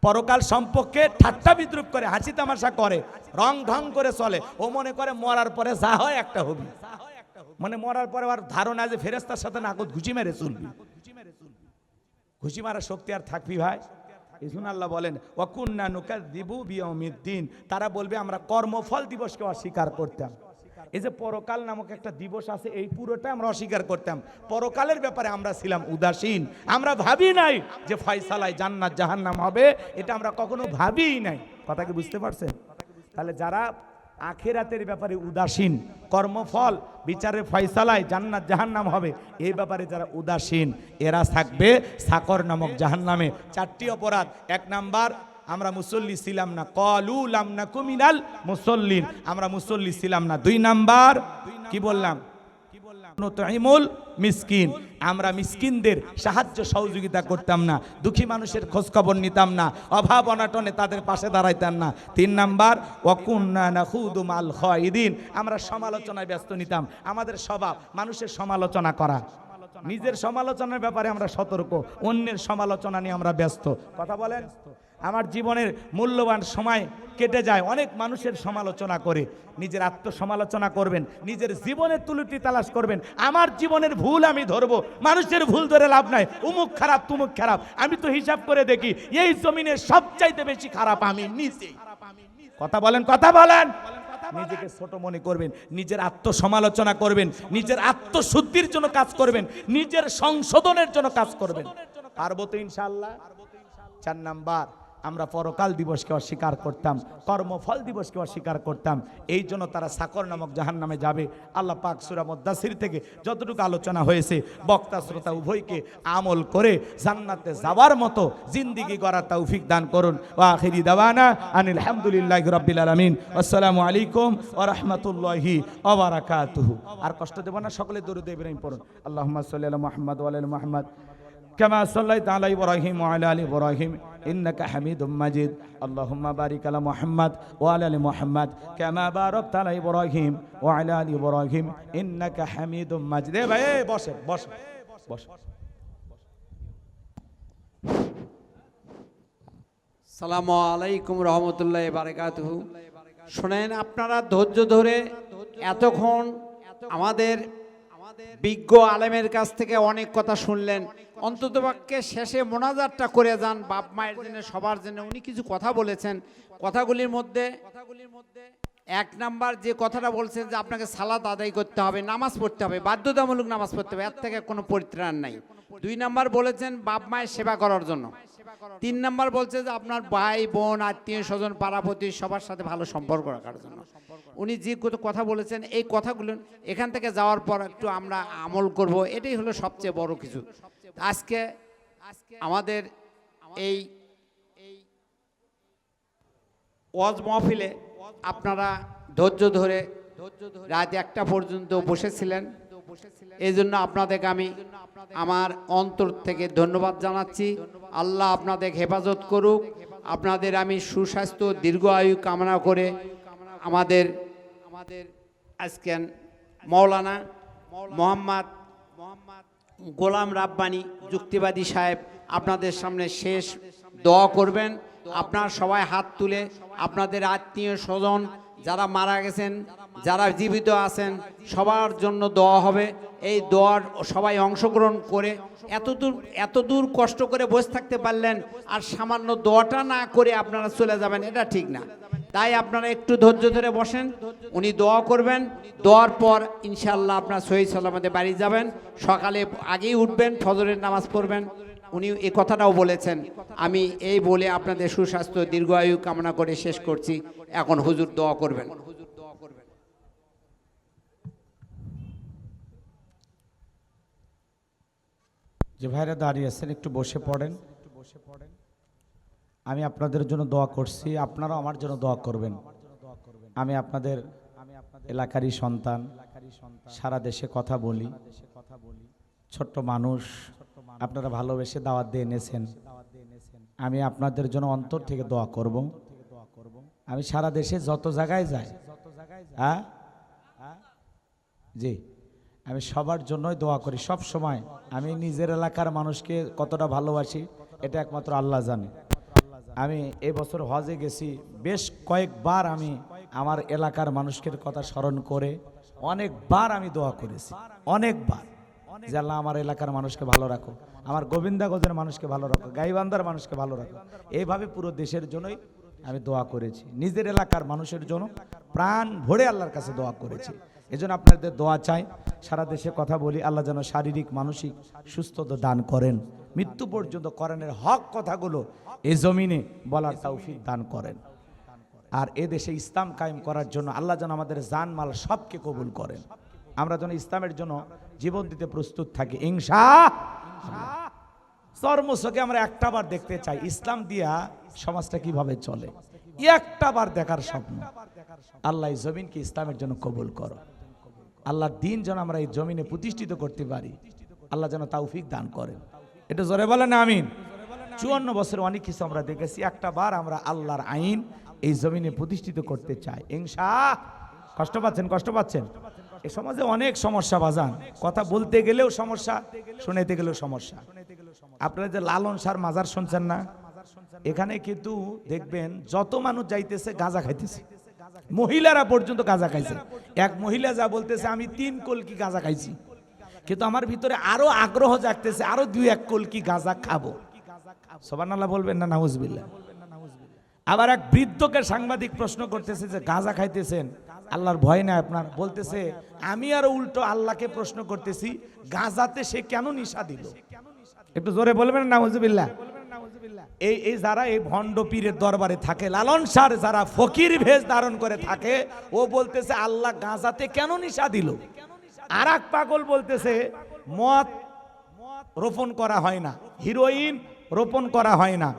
পরকাল সম্পর্কে ঠাট্টা বিদ্রুপ করে, হাসি তামাশা করে, রং ঢং করে চলে। ও মনে করে মরার পরে যা হয় একটা হবি, মানে মরার পরে আর ধারণা যে ফেরেশতার সাথে নাকত ঘুষি মেরে চলবি। ঘুষি মারার শক্তি আর থাকবি ভাই? এজন্য আল্লাহ বলেন ওয়া কুন্না নুকাযযিবু বিয়াউমিদ্দিন। তারা বলবে আমরা কর্মফল দিবসকে অস্বীকার করতাম। এই যে পরকাল নামক একটা দিবস আছে, এই পুরোটা আমরা অস্বীকার করতাম। পরকালের ব্যাপারে আমরা ছিলাম উদাসীন, আমরা ভাবি নাই যে ফয়সালায় জান্নাত জাহান্নাম হবে, এটা আমরা কখনো ভাবিই নাই। কথা কি বুঝতে পারছেন? তাহলে যারা আখিরাতের ব্যাপারে উদাসীন, কর্মফল, বিচারের ফয়সালায় জান্নাত জাহান্নাম হবে, এই ব্যাপারে যারা উদাসীন, এরা থাকবে সাকর নামক জাহান্নামে। 4টি অপরাধ। 1 নাম্বার, আমরা মুসল্লি ছিলাম না, ক্বালু লাম নাকু মিনাল মুসল্লিন, আমরা মুসল্লি ছিলাম না। 2 নাম্বার কি বললাম? নুতঈমুল মিসকিন, আমরা মিসকিনদের সাহায্য সহযোগিতা করতাম না, দুঃখী মানুষের খোঁজ খবর নিতাম না, অভাব অনাটনে তাদের পাশে দাঁড়াইতাম না। 3 নাম্বার, ওয়া কুন্না নাখুদু মাল খাইদিন, আমরা সমালোচনায় ব্যস্ত নিতাম। আমাদের স্বভাব মানুষের সমালোচনা করা, নিজের সমালোচনার ব্যাপারে আমরা সতর্ক, অন্যের সমালোচনা নিয়ে আমরা ব্যস্ত। কথা বলেন? আমার জীবনের মূল্যবান সময় কেটে যায় অনেক মানুষের সমালোচনা করে। নিজের আত্মসমালোচনা করবেন, নিজের জীবনের ত্রুটি তালাশ করবেন। আমার জীবনের ভুল আমি ধরবো, মানুষের ভুল ধরে লাভ নাই। উমুক খারাপ, তুমুক খারাপ, আমি তো হিসাব করে দেখি এই জমিনে সবচাইতে বেশি খারাপ আমি নিজে। কথা বলেন? কথা বলেন? নিজেকে ছোট মনে করবেন, নিজের আত্মসমালোচনা করবেন, নিজের আত্মশুদ্ধির জন্য কাজ করবেন, নিজের সংশোধনের জন্য কাজ করবেন। পারবো তো ইনশাআল্লাহ? 4 নাম্বার, আমরা পরকাল দিবসকে অস্বীকার করতাম, কর্মফল দিবসকে অস্বীকার করতাম। এই জন্য তারা সাকর নামক জাহান্নামে যাবে। আল্লাহ পাক সূরা মুদ্দাসির থেকে যতটুকু আলোচনা হয়েছে, বক্তা শ্রোতা উভয়কে আমল করে জান্নাতে যাওয়ার মতো জিন্দেগি গড়ার তৌফিক দান করুন। ওয়া আখিরি দাওয়ানা আনিল হামদুলিল্লাহি রাব্বিল আলামিন। আসসালামু আলাইকুম ওয়া রাহমাতুল্লাহি ওয়া বারাকাতুহু। আর কষ্ট দেব না, সকলে দরুদ ইব্রাহিম পড়ুন। আল্লাহুম্মা সাল্লি আলা মুহাম্মদ ওয়া আলা মুহাম্মদ كما صليت على إبراهيم وعلى آل إبراهيم إنك حميد مجيد اللهم بارك على محمد وعلى آل محمد كما باركت على إبراهيم وعلى آل إبراهيم إنك حميد مجيد ভাই বসে বসে বসে আসসালামু আলাইকুম রহমতুল্লাহি বারাকাতুহু। শুনেন, আপনারা ধৈর্য ধরে এতক্ষণ আমাদের বিজ্ঞ আলেমের কাছ থেকে অনেক কথা শুনলেন। অন্ততপক্ষে শেষে মোনাজাতটা করে যান বাপ মায়ের জন্য, সবার জন্য। উনি কিছু কথা বলেছেন, কথাগুলির মধ্যে এক নাম্বার যে কথাটা বলছেন যে আপনাকে সালাত আদায় করতে হবে, নামাজ পড়তে হবে, বাধ্যতামূলক নামাজ পড়তে হবে, এর থেকে কোনো পরিত্রাণ নাই। 2 নাম্বার বলেছেন বাপ মায়ের সেবা করার জন্য। 3 নাম্বার বলছে যে আপনার ভাই বোন আত্মীয় স্বজন পাড়াপতি সবার সাথে ভালো সম্পর্ক রাখার জন্য। উনি যে কথা বলেছেন এই কথাগুলো এখান থেকে যাওয়ার পর একটু আমরা আমল করব, এটাই হলো সবচেয়ে বড় কিছু। আজকে আমাদের এই ওয়াজ মাহফিলে আপনারা ধৈর্য ধরে রাত 1টা পর্যন্ত বসেছিলেন, এই জন্য আপনাদেরকে আমি আমার অন্তর থেকে ধন্যবাদ জানাচ্ছি। আল্লাহ আপনাদের হেফাজত করুক, আপনাদের আমি সুস্বাস্থ্য দীর্ঘ আয়ু কামনা করে আমাদের আজকে মৌলানা মোহাম্মদ গোলাম রাব্বানী যুক্তিবাদী সাহেব আপনাদের সামনে শেষ দোয়া করবেন। আপনার সবাই হাত তুলে আপনাদের আত্মীয় স্বজন যারা মারা গেছেন, যারা জীবিত আছেন সবার জন্য দোয়া হবে। এই দোয়ার সবাই অংশগ্রহণ করে এত দূর কষ্ট করে বসে থাকতে পারলেন আর সামান্য দোয়াটা না করে আপনারা চলে যাবেন, এটা ঠিক না। তাই আপনারা একটু ধৈর্য ধরে বসেন, উনি দোয়া করবেন, দোয়ার পর ইনশাআল্লাহ আপনার সহি সালামতে বাড়ি যাবেন। সকালে আগেই উঠবেন, ফজরের নামাজ পড়বেন। উনি এই কথাটাও বলেছেন। আমি এই বলে আপনাদের সুস্বাস্থ্য দীর্ঘায়ু কামনা করে শেষ করছি। এখন হুজুর দোয়া করবেন। যে ভাইরা দাঁড়িয়ে আছেন একটু বসে পড়েন। আমি আপনাদের জন্য দোয়া করছি, আপনারাও আমার জন্য দোয়া করবেন। আমি আপনাদের এলাকারই সন্তান, সারা দেশে কথা বলি, ছোট্ট মানুষ, আপনারা ভালোবেসে দাওয়াত দিয়ে এনেছেন। আমি আপনাদের জন্য অন্তর থেকে দোয়া করব। আমি সারা দেশে যত জায়গায় যাই, হ্যাঁ জি, আমি সবার জন্যই দোয়া করি সব সময়। আমি নিজের এলাকার মানুষকে কতটা ভালোবাসি এটা একমাত্র আল্লাহ জানে। আমি এবছর হজে গেছি, বেশ কয়েকবার আমি আমার এলাকার মানুষের কথা স্মরণ করে অনেকবার আমি দোয়া করেছি, অনেকবার, যে আল্লাহ আমার এলাকার মানুষকে ভালো রাখো, আমার গোবিন্দাগঞ্জের মানুষকে ভালো রাখো, গাইবান্ধার মানুষকে ভালো রাখো। এইভাবে পুরো দেশের জন্যই আমি দোয়া করেছি, নিজের এলাকার মানুষের জন্য প্রাণ ভরে আল্লাহর কাছে দোয়া করেছি। এজন্য আপনাদের দোয়া চাই। সারা দেশে কথা বলি, আল্লাহ যেন শারীরিক মানসিক সুস্থতা দান করেন, মৃত্যু পর্যন্ত কোরআনের হক কথাগুলো এই জমিনে বলার তৌফিক দান করেন। আর এ দেশে ইসলাম কায়েম করার জন্য আল্লাহ যেন আমাদের জানমাল সবকে কবুল করেন। আমরা যেন ইসলামের জন্য জীবন দিতে প্রস্তুত থাকি ইনশাআল্লাহ। চর্মচোখে আমরা একটা বার দেখতে চাই ইসলাম দিয়া সমাজটা কিভাবে চলে, একটা বার দেখার স্বপ্ন। আল্লাহ এই জমিনকে ইসলামের জন্য কবুল করো। আল্লাহর দিন যেন আমরা এই জমিনে প্রতিষ্ঠিত করতে পারি, আল্লাহ যেন তৌফিক দান করেন। এটা জোরে বলেন আমিন। 54 বছরে অনেক কিছু আমরা দেখেছি, একটা বার আমরা আল্লাহর আইন এই জমিনে প্রতিষ্ঠিত করতে চাই ইনশাআল্লাহ। কষ্ট পাচ্ছেন? এই সমাজে অনেক সমস্যা বাজান, কথা বলতে গেলেও সমস্যা, শুনাইতে গেলেও সমস্যা। আপনারা যে লালন শাহর মাজার শুনছেন না, এখানে কিন্তু দেখবেন যত মানুষ যাইতেছে গাঁজা খাইতেছে, মহিলারা পর্যন্ত গাঁজা খাইছে। এক মহিলা যা বলতেছে আমি 3 কলকি গাঁজা খাইছি, কিন্তু আমার ভিতরে আরো আগ্রহ জাগতেছে আরো 2-1 কলকি গাঁজা খাবো। সুবহানাল্লাহ বলবেন না নাউজুবিল্লাহ। আবার এক বৃদ্ধকে সাংবাদিক প্রশ্ন করতেছে যে গাঁজা খাইতেছেন, আল্লাহর ভয় না আপনার? বলতেছে আমি আরো উল্টো আল্লাহকে প্রশ্ন করতেছি গাঁজাতে সে কেন নিশা দিল। একটু জোরে বলবেন না নাউজুবিল্লাহ। এই যারা এই ভণ্ড পীরের দরবারে থাকে, লালন শাহ যারা ফকির ভেষ ধারণ করে থাকে, ও বলতেছে আল্লাহ গাঁজাতে কেন নিশা দিল। আর এক পাগল বলতেছে মদ রোপণ করা হয় না, হিরোইন রোপণ করা হয় না,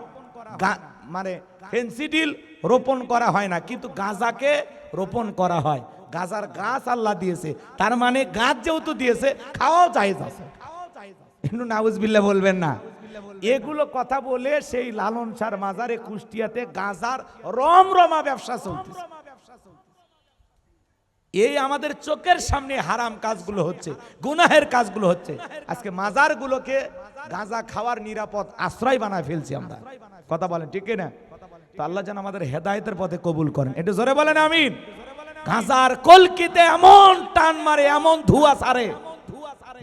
মানে ফেন্সিডিল রোপণ করা হয় না, কিন্তু গাঁজাকে রোপণ করা হয়। গাঁজার গাছ আল্লাহ দিয়েছে, তার মানে গাছ যেহেতু দিয়েছে খাওয়াও জায়েজ আছে। নাউজুবিল্লাহ বলবেন না। এগুলো কথা বলে সেই লালন শাহর মাজারে কুষ্টিয়াতে গাঁজার রমরমা ব্যবসা চলতেছে। এই আমাদের চোখের সামনে হারাম কাজগুলো হচ্ছে, গুনাহের কাজগুলো হচ্ছে। আজকে মাজারগুলোকে গাঁজা খাওয়ার নিরাপদ আশ্রয় বানায় ফেলছি আমরা। কথা বলেন ঠিক না? তো আল্লাহ যেন আমাদের হেদায়েতের পথে কবুল করেন। এটা জোরে বলেন আমিন। গাঁজার কলকিতে এমন টান মারে, এমন ধোঁয়া ছাড়ে,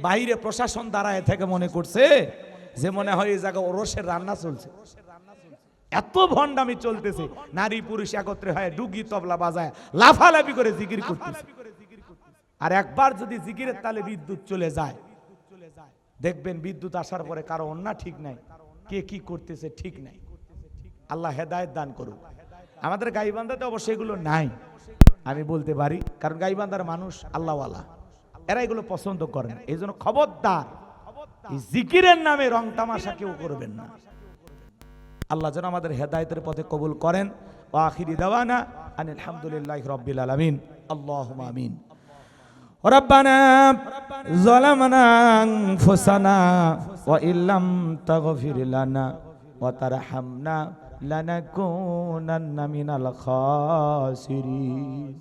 বাইরে প্রশাসন দাঁড়ায় থেকে মনে করছে যে মনে হয় এই জায়গায় ওরসের রান্না চলছে। এত ভণ্ডামি চলতেছে, নারী পুরুষ একত্রে হয় ডুগি তবলা বাজায় লাফালাফি করে জিকির করতেছে। আর একবার যদি জিকিরের তালে বিদ্যুৎ চলে যায়, দেখবেন বিদ্যুৎ আসার পরে কারো অন্য ঠিক নাই, কে কি করতেছে ঠিক নাই। আল্লাহ হেদায়েত দান করুক। আমাদের গাইবান্ধাতে অবশ্য এগুলো নাই, আমি বলতে পারি, কারণ গাইবান্ধার মানুষ আল্লাহওয়ালা, এরা এগুলো পছন্দ করেন। এই জন্য খবরদার এই জিকিরের নামে রং তামাশা কেউ করবেন না। আল্লাহ যেন আমাদের হেদায়েতের পথে কবুল করেন। ওয়া আখিরি দাওয়ানা আনিল হামদুলিল্লাহি রাব্বিল আলামিন। আল্লাহুম্মা আমিন। রব্বানা যালামনা আনফুসানা ওয়া ইল্লাম তাগফির লানা ওয়া তারহামনা লানাকুনান্না মিনাল খাসিরিন।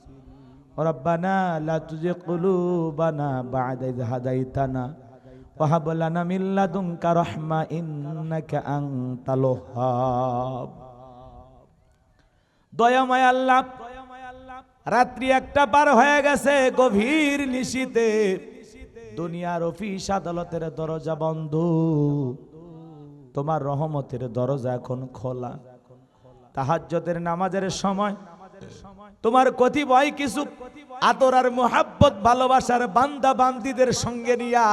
রব্বানা লা তুজিগ কুলুবানা বা'দা ইয হাদাইতানা ওয়া হাব লানা মিন লাদুনকা রাহমা ইন্নাকা আনতাল ওয়াহ্হাব। দয়াময় আল্লাহ, রাত্রি 1টা পার হয়ে গেছে, গভীর নিশীতে দুনিয়ার অফিস আদালতের দরজা বন্ধ, তোমার রহমতের দরজা এখন খোলা। তাহাজ্জুদের নামাজের সময় তোমার কতিপয় কিছু আদর আর মুহাব্বত ভালোবাসার বান্দা বান্দীদের সঙ্গে নিয়া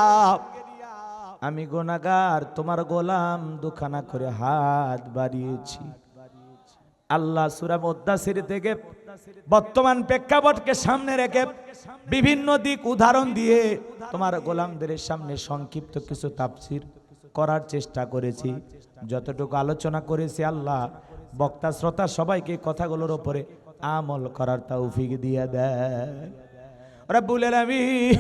আমি গুনাহগার তোমার গোলাম দুখানা করে হাত বাড়িয়েছি। আল্লাহ সূরা মুদ্দাসির থেকে বর্তমান প্রেক্ষাপটকে সামনে রেখে বিভিন্ন দিক উদাহরণ দিয়ে তোমার গোলামদের সামনে সংক্ষিপ্ত কিছু তাফসীর করার চেষ্টা করেছি। যতটুকু আলোচনা করেছি আল্লাহ বক্তা শ্রোতা সবাইকে কথাগুলোর উপরে আমল করার তৌফিক দিয়ে দেন রব্বুল আলামিন।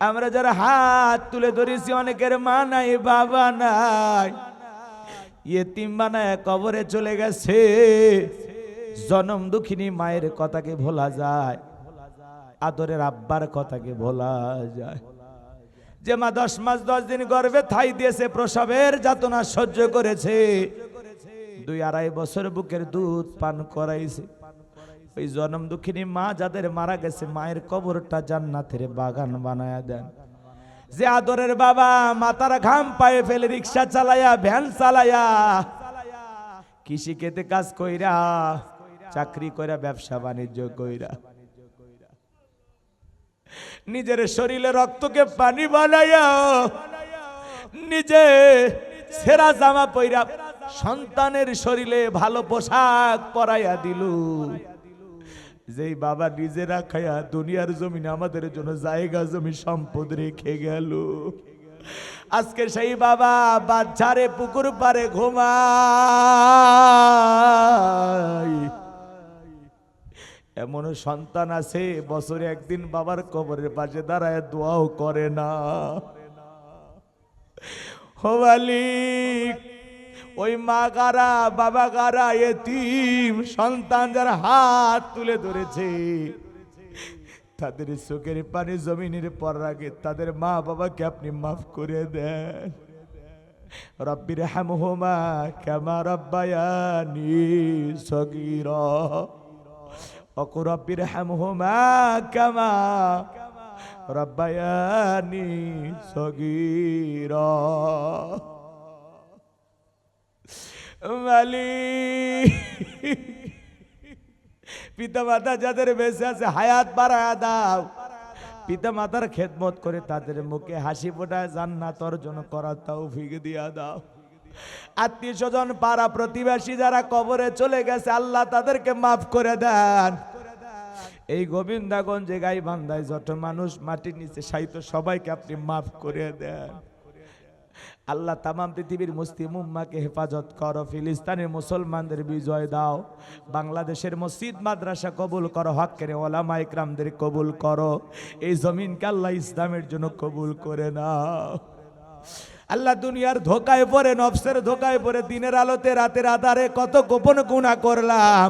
আমরা যারা হাত তুলে ধরেছি, অনেকের মা নাই বাবা নাই, ইয়েতিম বানায় কবরে চলে গেছে। জনম দুঃখিনী মায়ের কথাকে ভোলা যায়, আদরের আব্বার কথাকে ভোলা যায়। যে মা 10 মাস 10 দিন গর্ভে ঠাই দিয়েছে, প্রসবের যাতনা সহ্য করেছে, 2-2.5 বছর বুকের দুধ পান করাইছে, ওই জনম দুঃখিনী মা যাদের মারা গেছে, মায়ের কবরটা জান্নাতের বাগান বানায়া দেন। যে আদরের বাবা মাথার ঘাম পায়ে ফেলে রিক্সা চালায়া, ভ্যান চালায়া, কৃষি খেতে কাজ কইরা, চাকরি কইরা, ব্যবসা বাণিজ্য কইরা, নিজের শরীরে রক্তকে পানি বানায়া, নিজে সেরা জামা পইরা, সন্তানের শরীরে ভালো পোশাক পরাইয়া দিল। যেই বাবা নিজেরা খায়া দুনিয়ার জমিনে আমাদের জন্য জায়গা জমি সম্পদ রেখে গেল, আজকে সেই বাবা বাচ্চারে পুকুর পারে ঘুমায়। এমন সন্তান আছে বছরে একদিন বাবার কবরের পাশে দাঁড়ায় দোয়াও করে না। ও মালিক, ওই মা কারা বাবা কারা, এতিম সন্তান যারা হাত তুলে ধরেছে, তাদের চোখের পানি জমিনের পর আগে তাদের মা বাবাকে আপনি মাফ করে দেন। রব্বির হামহুমা কামা রাব্বায়ানি সগীরা, ওয়া রব্বির হামহুমা কামা রাব্বায়ানি সগীরা। মালিক, পিতা মাতা যাদের বেঁচে আছে হায়াত বাড়ায়া দাও, পিতা মাতার খেদমত করে তাদের মুখে হাসি ফোটায় জান্নাত অর্জন করার তৌফিক দিয়া দাও। আত্মীয় স্বজন পাড়া প্রতিবেশী যারা কবরে চলে গেছে, আল্লাহ তাদেরকে মাফ করে দেন। এই গোবিন্দাগঞ্জে গাইবান্ধায় যত মানুষ মাটির নিচে শায়িত, সবাইকে আপনি মাফ করে দেন। আল্লাহ তামাম পৃথিবীর মুসলিম উম্মাকে হেফাজত করো, ফিলিস্তিনের মুসলমানদের বিজয় দাও, বাংলাদেশের মসজিদ মাদ্রাসা কবুল করো, হক্কের ওলামা ইকরামদের কবুল করো, এই জমিনকে আল্লাহ ইসলামের জন্য কবুল করে নাও। আল্লাহ দুনিয়ার ধোকায় পড়ে, নফসের ধোকায় পড়ে, দিনের আলোতে রাতের আধারে কত গোপন গুনাহ করলাম,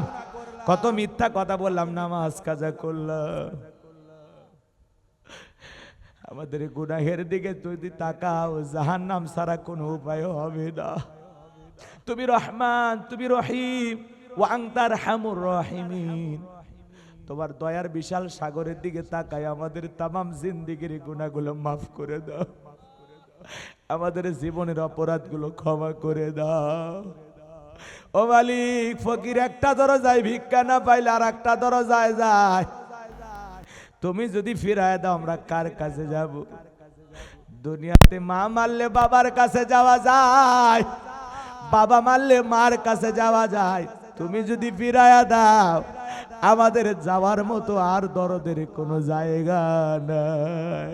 কত মিথ্যা কথা বললাম, নামাজ কাজা করলাম। আমাদের গুনাহের দিকে যদি তাকাও, জাহান্নাম ছাড়া কোনো উপায় হবে না। তুমি রহমান, তুমি রহিম, ওয়া আনতা আরহামুর রাহিমিন। তোমার দয়ার বিশাল সাগরের দিকে তাকাই আমাদের তামাম জিন্দেগির গুনাহগুলো মাফ করে দাও, আমাদের জীবনের অপরাধগুলো ক্ষমা করে দাও। ও মালিক, ফকির একটা দরজায় ভিক্ষা না পাইলে আর একটা দরজায় যায়। তুমি যদি ফিরায় দাও আমরা কার কাছে যাব? দুনিয়াতে মা মারলে বাবার কাছে যাওয়া যায়, বাবা মারলে মার কাছে যাওয়া যায়। তুমি যদি ফিরায়া দাও, আমাদের যাওয়ার মতো আর দরদের কোনো জায়গা নাই।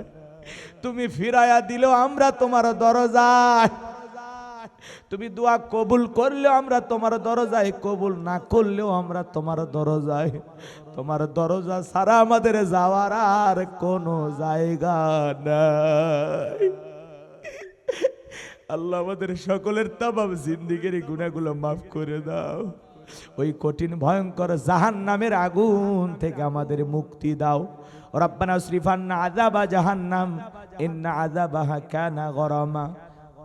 তুমি ফিরায়া দিলেও আমরা তোমার দরজায়, তুমি দোয়া কবুল করলেও আমরা তোমার দরজায়, কবুল না করলেও আমরা তোমার দরজায়। তোমার দরজা ছাড়া আমাদের যাওয়ার আর কোনো জায়গা নাই। আল্লাহ আমাদের সকলের তামাম জিন্দেগির গুনাহগুলো মাফ করে দাও। ওই কঠিন ভয়ঙ্কর জাহান্নামের আগুন থেকে আমাদের মুক্তি দাও। রব্বানা আসরিফান্না আযাবা জাহান্নাম ইন্না আযাবাহা কানা গরামা।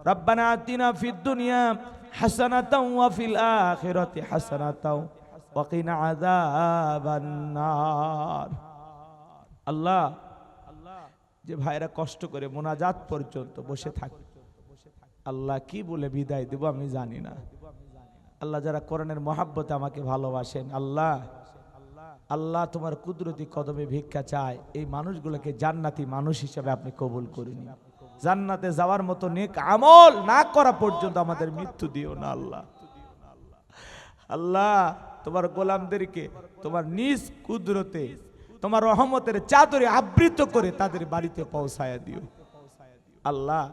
রব্বানা আতিনা ফিদ দুনিয়া হাসানাতাও ওয়া ফিল আখিরাতি হাসানাতাও ওয়া কিনা আযাবান নার। আল্লাহ, যে ভাইরা কষ্ট করে মোনাজাত পর্যন্ত বসে থাকে, আল্লাহ কি বলে বিদায় দেব আমি জানি না। আল্লাহ যারা কোরআনের মহাব্বতে আমাকে ভালোবাসেন, আল্লাহ আল্লাহ তোমার কুদরতি কদমে ভিক্ষা চায়, এই মানুষগুলোকে জান্নাতি মানুষ হিসেবে আপনি কবুল করে নিন। জান্নাতে যাওয়ার মতো নেক আমল না করা পর্যন্ত আমাদের মৃত্যু দিও না আল্লাহ। আল্লাহ তোমার গোলামদেরকে তোমার নিজ কুদরতে তোমার রহমতের চাদরে আবৃত করে তাদের বাড়িতে পৌঁছায়া দিও। আল্লাহ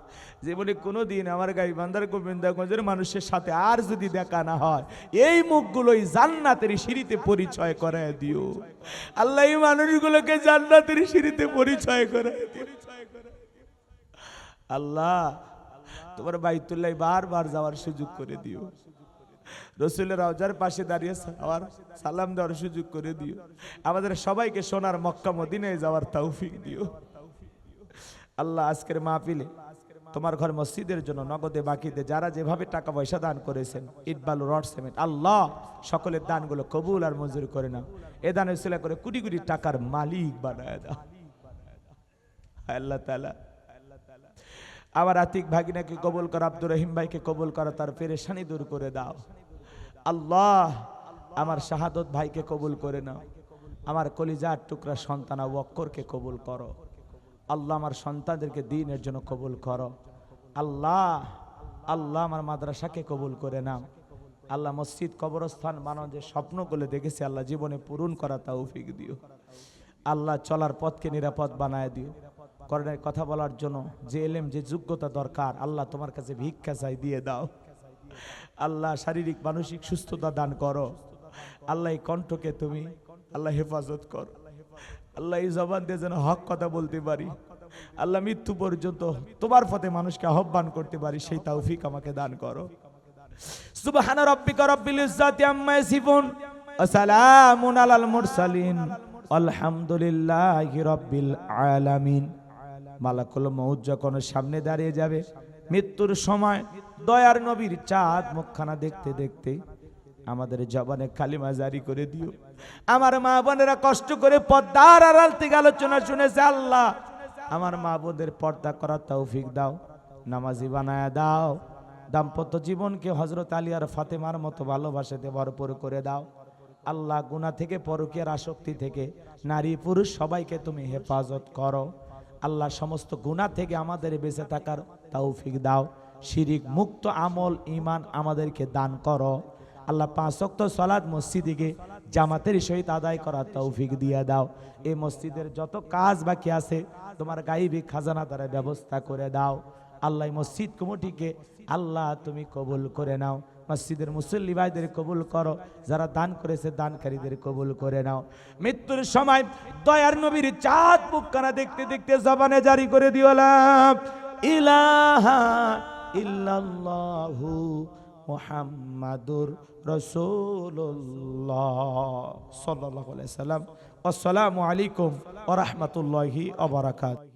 জীবনে কোনোদিন আমার গাইবান্ধার গোবিন্দগঞ্জের মানুষের সাথে আর যদি দেখা না হয়, এই মুখগুলোই জান্নাতের সিঁড়িতে পরিচয় করায় দিও। আল্লাহ এই মানুষগুলোকে জান্নাতের সিঁড়িতে পরিচয় করায় দিও। আল্লাহ তোমার বাইতুল্লাহ বারবার যাওয়ার সুযোগ করে দিও। রসুলের রওজার পাশে দাঁড়িয়ে সালাম দেওয়ার সুযোগ করে দিও। আমাদের সবাইকে সোনার মক্কা মদিনায় যাওয়ার তৌফিক দিও। আল্লাহ আজকের মাহফিলে তোমার ঘর মসজিদের জন্য নগদে বাকিতে যারা যেভাবে টাকা পয়সা দান করেছেন, ইট বালু রড সিমেন্ট, আল্লাহ সকলের দানগুলো কবুল আর মঞ্জুর করে নাও। এ দান উসিলা করে কোটি কোটি টাকার মালিক বানায় দাও আল্লাহ তাআলা। আমার আতিক ভাগিনাকে কবুল করো, আব্দুর রহিম ভাইকে কবুল করো, তার পেরেশানি দূর করে দাও। আল্লাহ আমার শাহাদত ভাইকে কবুল করে নাও। আমার কলিজার টুকরা সন্তান আবু বকরকে কবুল করো। আল্লাহ আমার সন্তানদেরকে দ্বীনের জন্য কবুল করো। আল্লাহ আল্লাহ আমার মাদ্রাসাকে কবুল করে নাও। আল্লাহ মসজিদ কবরস্থান বানানোর যে স্বপ্নগুলো দেখেছি আল্লাহ জীবনে পূরণ করা তৌফিক দিও। আল্লাহ চলার পথকে নিরাপদ বানায় দিও। কোরআনের কথা বলার জন্য যে এলেম যে যোগ্যতা দরকার আল্লাহ তোমার কাছে ভিক্ষা চাই দিয়ে দাও। আল্লাহ শারীরিক মানসিক সুস্থতা দান করো। আল্লাহ এই কণ্ঠকে তুমি আল্লাহ হেফাজত করো। আল্লাহ এই জবান দিয়ে যেন হক কথা বলতে পারি, আল্লাহ মৃত্যু পর্যন্ত তোমার পথে মানুষকে আহ্বান করতে পারি, সেই তৌফিক আমাকে দান করো। সুবহান রাব্বিকা রাব্বিল ইজ্জাতি আম্মা ইয়াসিফুন ওয়া সালামুন আলাল মুরসালিন আলহামদুলিল্লাহি রাব্বিল আলামিন। মালাকুল মউত যখন সামনে দাঁড়িয়ে যাবে, মৃত্যুর সময় দয়ার নবীর চাঁদ মুখখানা দেখতে দেখতে আমাদের জবানে কালিমা জারি করে দিও। আমার মা বোনেরা কষ্ট করে পর্দার আড়াল থেকে আলোচনা শুনেছে, আল্লাহ আমার মা বোনদের পর্দা করার তৌফিক দাও, নামাজি বানায়া দাও। দাম্পত্য জীবনকে হযরত আলী আর ফাতেমার মতো ভালোবাসাতে ভরপুর করে দাও। আল্লাহ গুনাহ থেকে, পরকীয়ার আসক্তি থেকে নারী পুরুষ সবাইকে তুমি হেফাজত করো। আল্লাহ সমস্ত গুনাহ থেকে আমাদের বেঁচে থাকার তৌফিক দাও। শিরিক মুক্ত আমল ঈমান আমাদেরকে দান করো। আল্লাহ 5 ওয়াক্ত সালাত মসজিদে জামাতের সহিত আদায় করার তৌফিক দিয়ে দাও। এই মসজিদের যত কাজ বাকি আছে তোমার গায়বী খাজানা দ্বারা ব্যবস্থা করে দাও। আল্লাহ মসজিদ কমিটিকে আল্লাহ তুমি কবুল করে নাও। মসজিদের মুসল্লি ভাইদের কবুল করো, যারা দান করেছে দানকারীদের কবুল করে নাও। মৃত্যুর সময় দয়ার নবীর চাঁদ মুখখানা দেখতে দেখতে জবানে জারি করে দিও লা ইলাহা ইল্লাল্লাহু মুহাম্মাদুর রাসূলুল্লাহ সাল্লাল্লাহু আলাইহি সাল্লাম। আসসালামু আলাইকুম ওয়া রাহমাতুল্লাহি ওয়া বারাকাতুহু।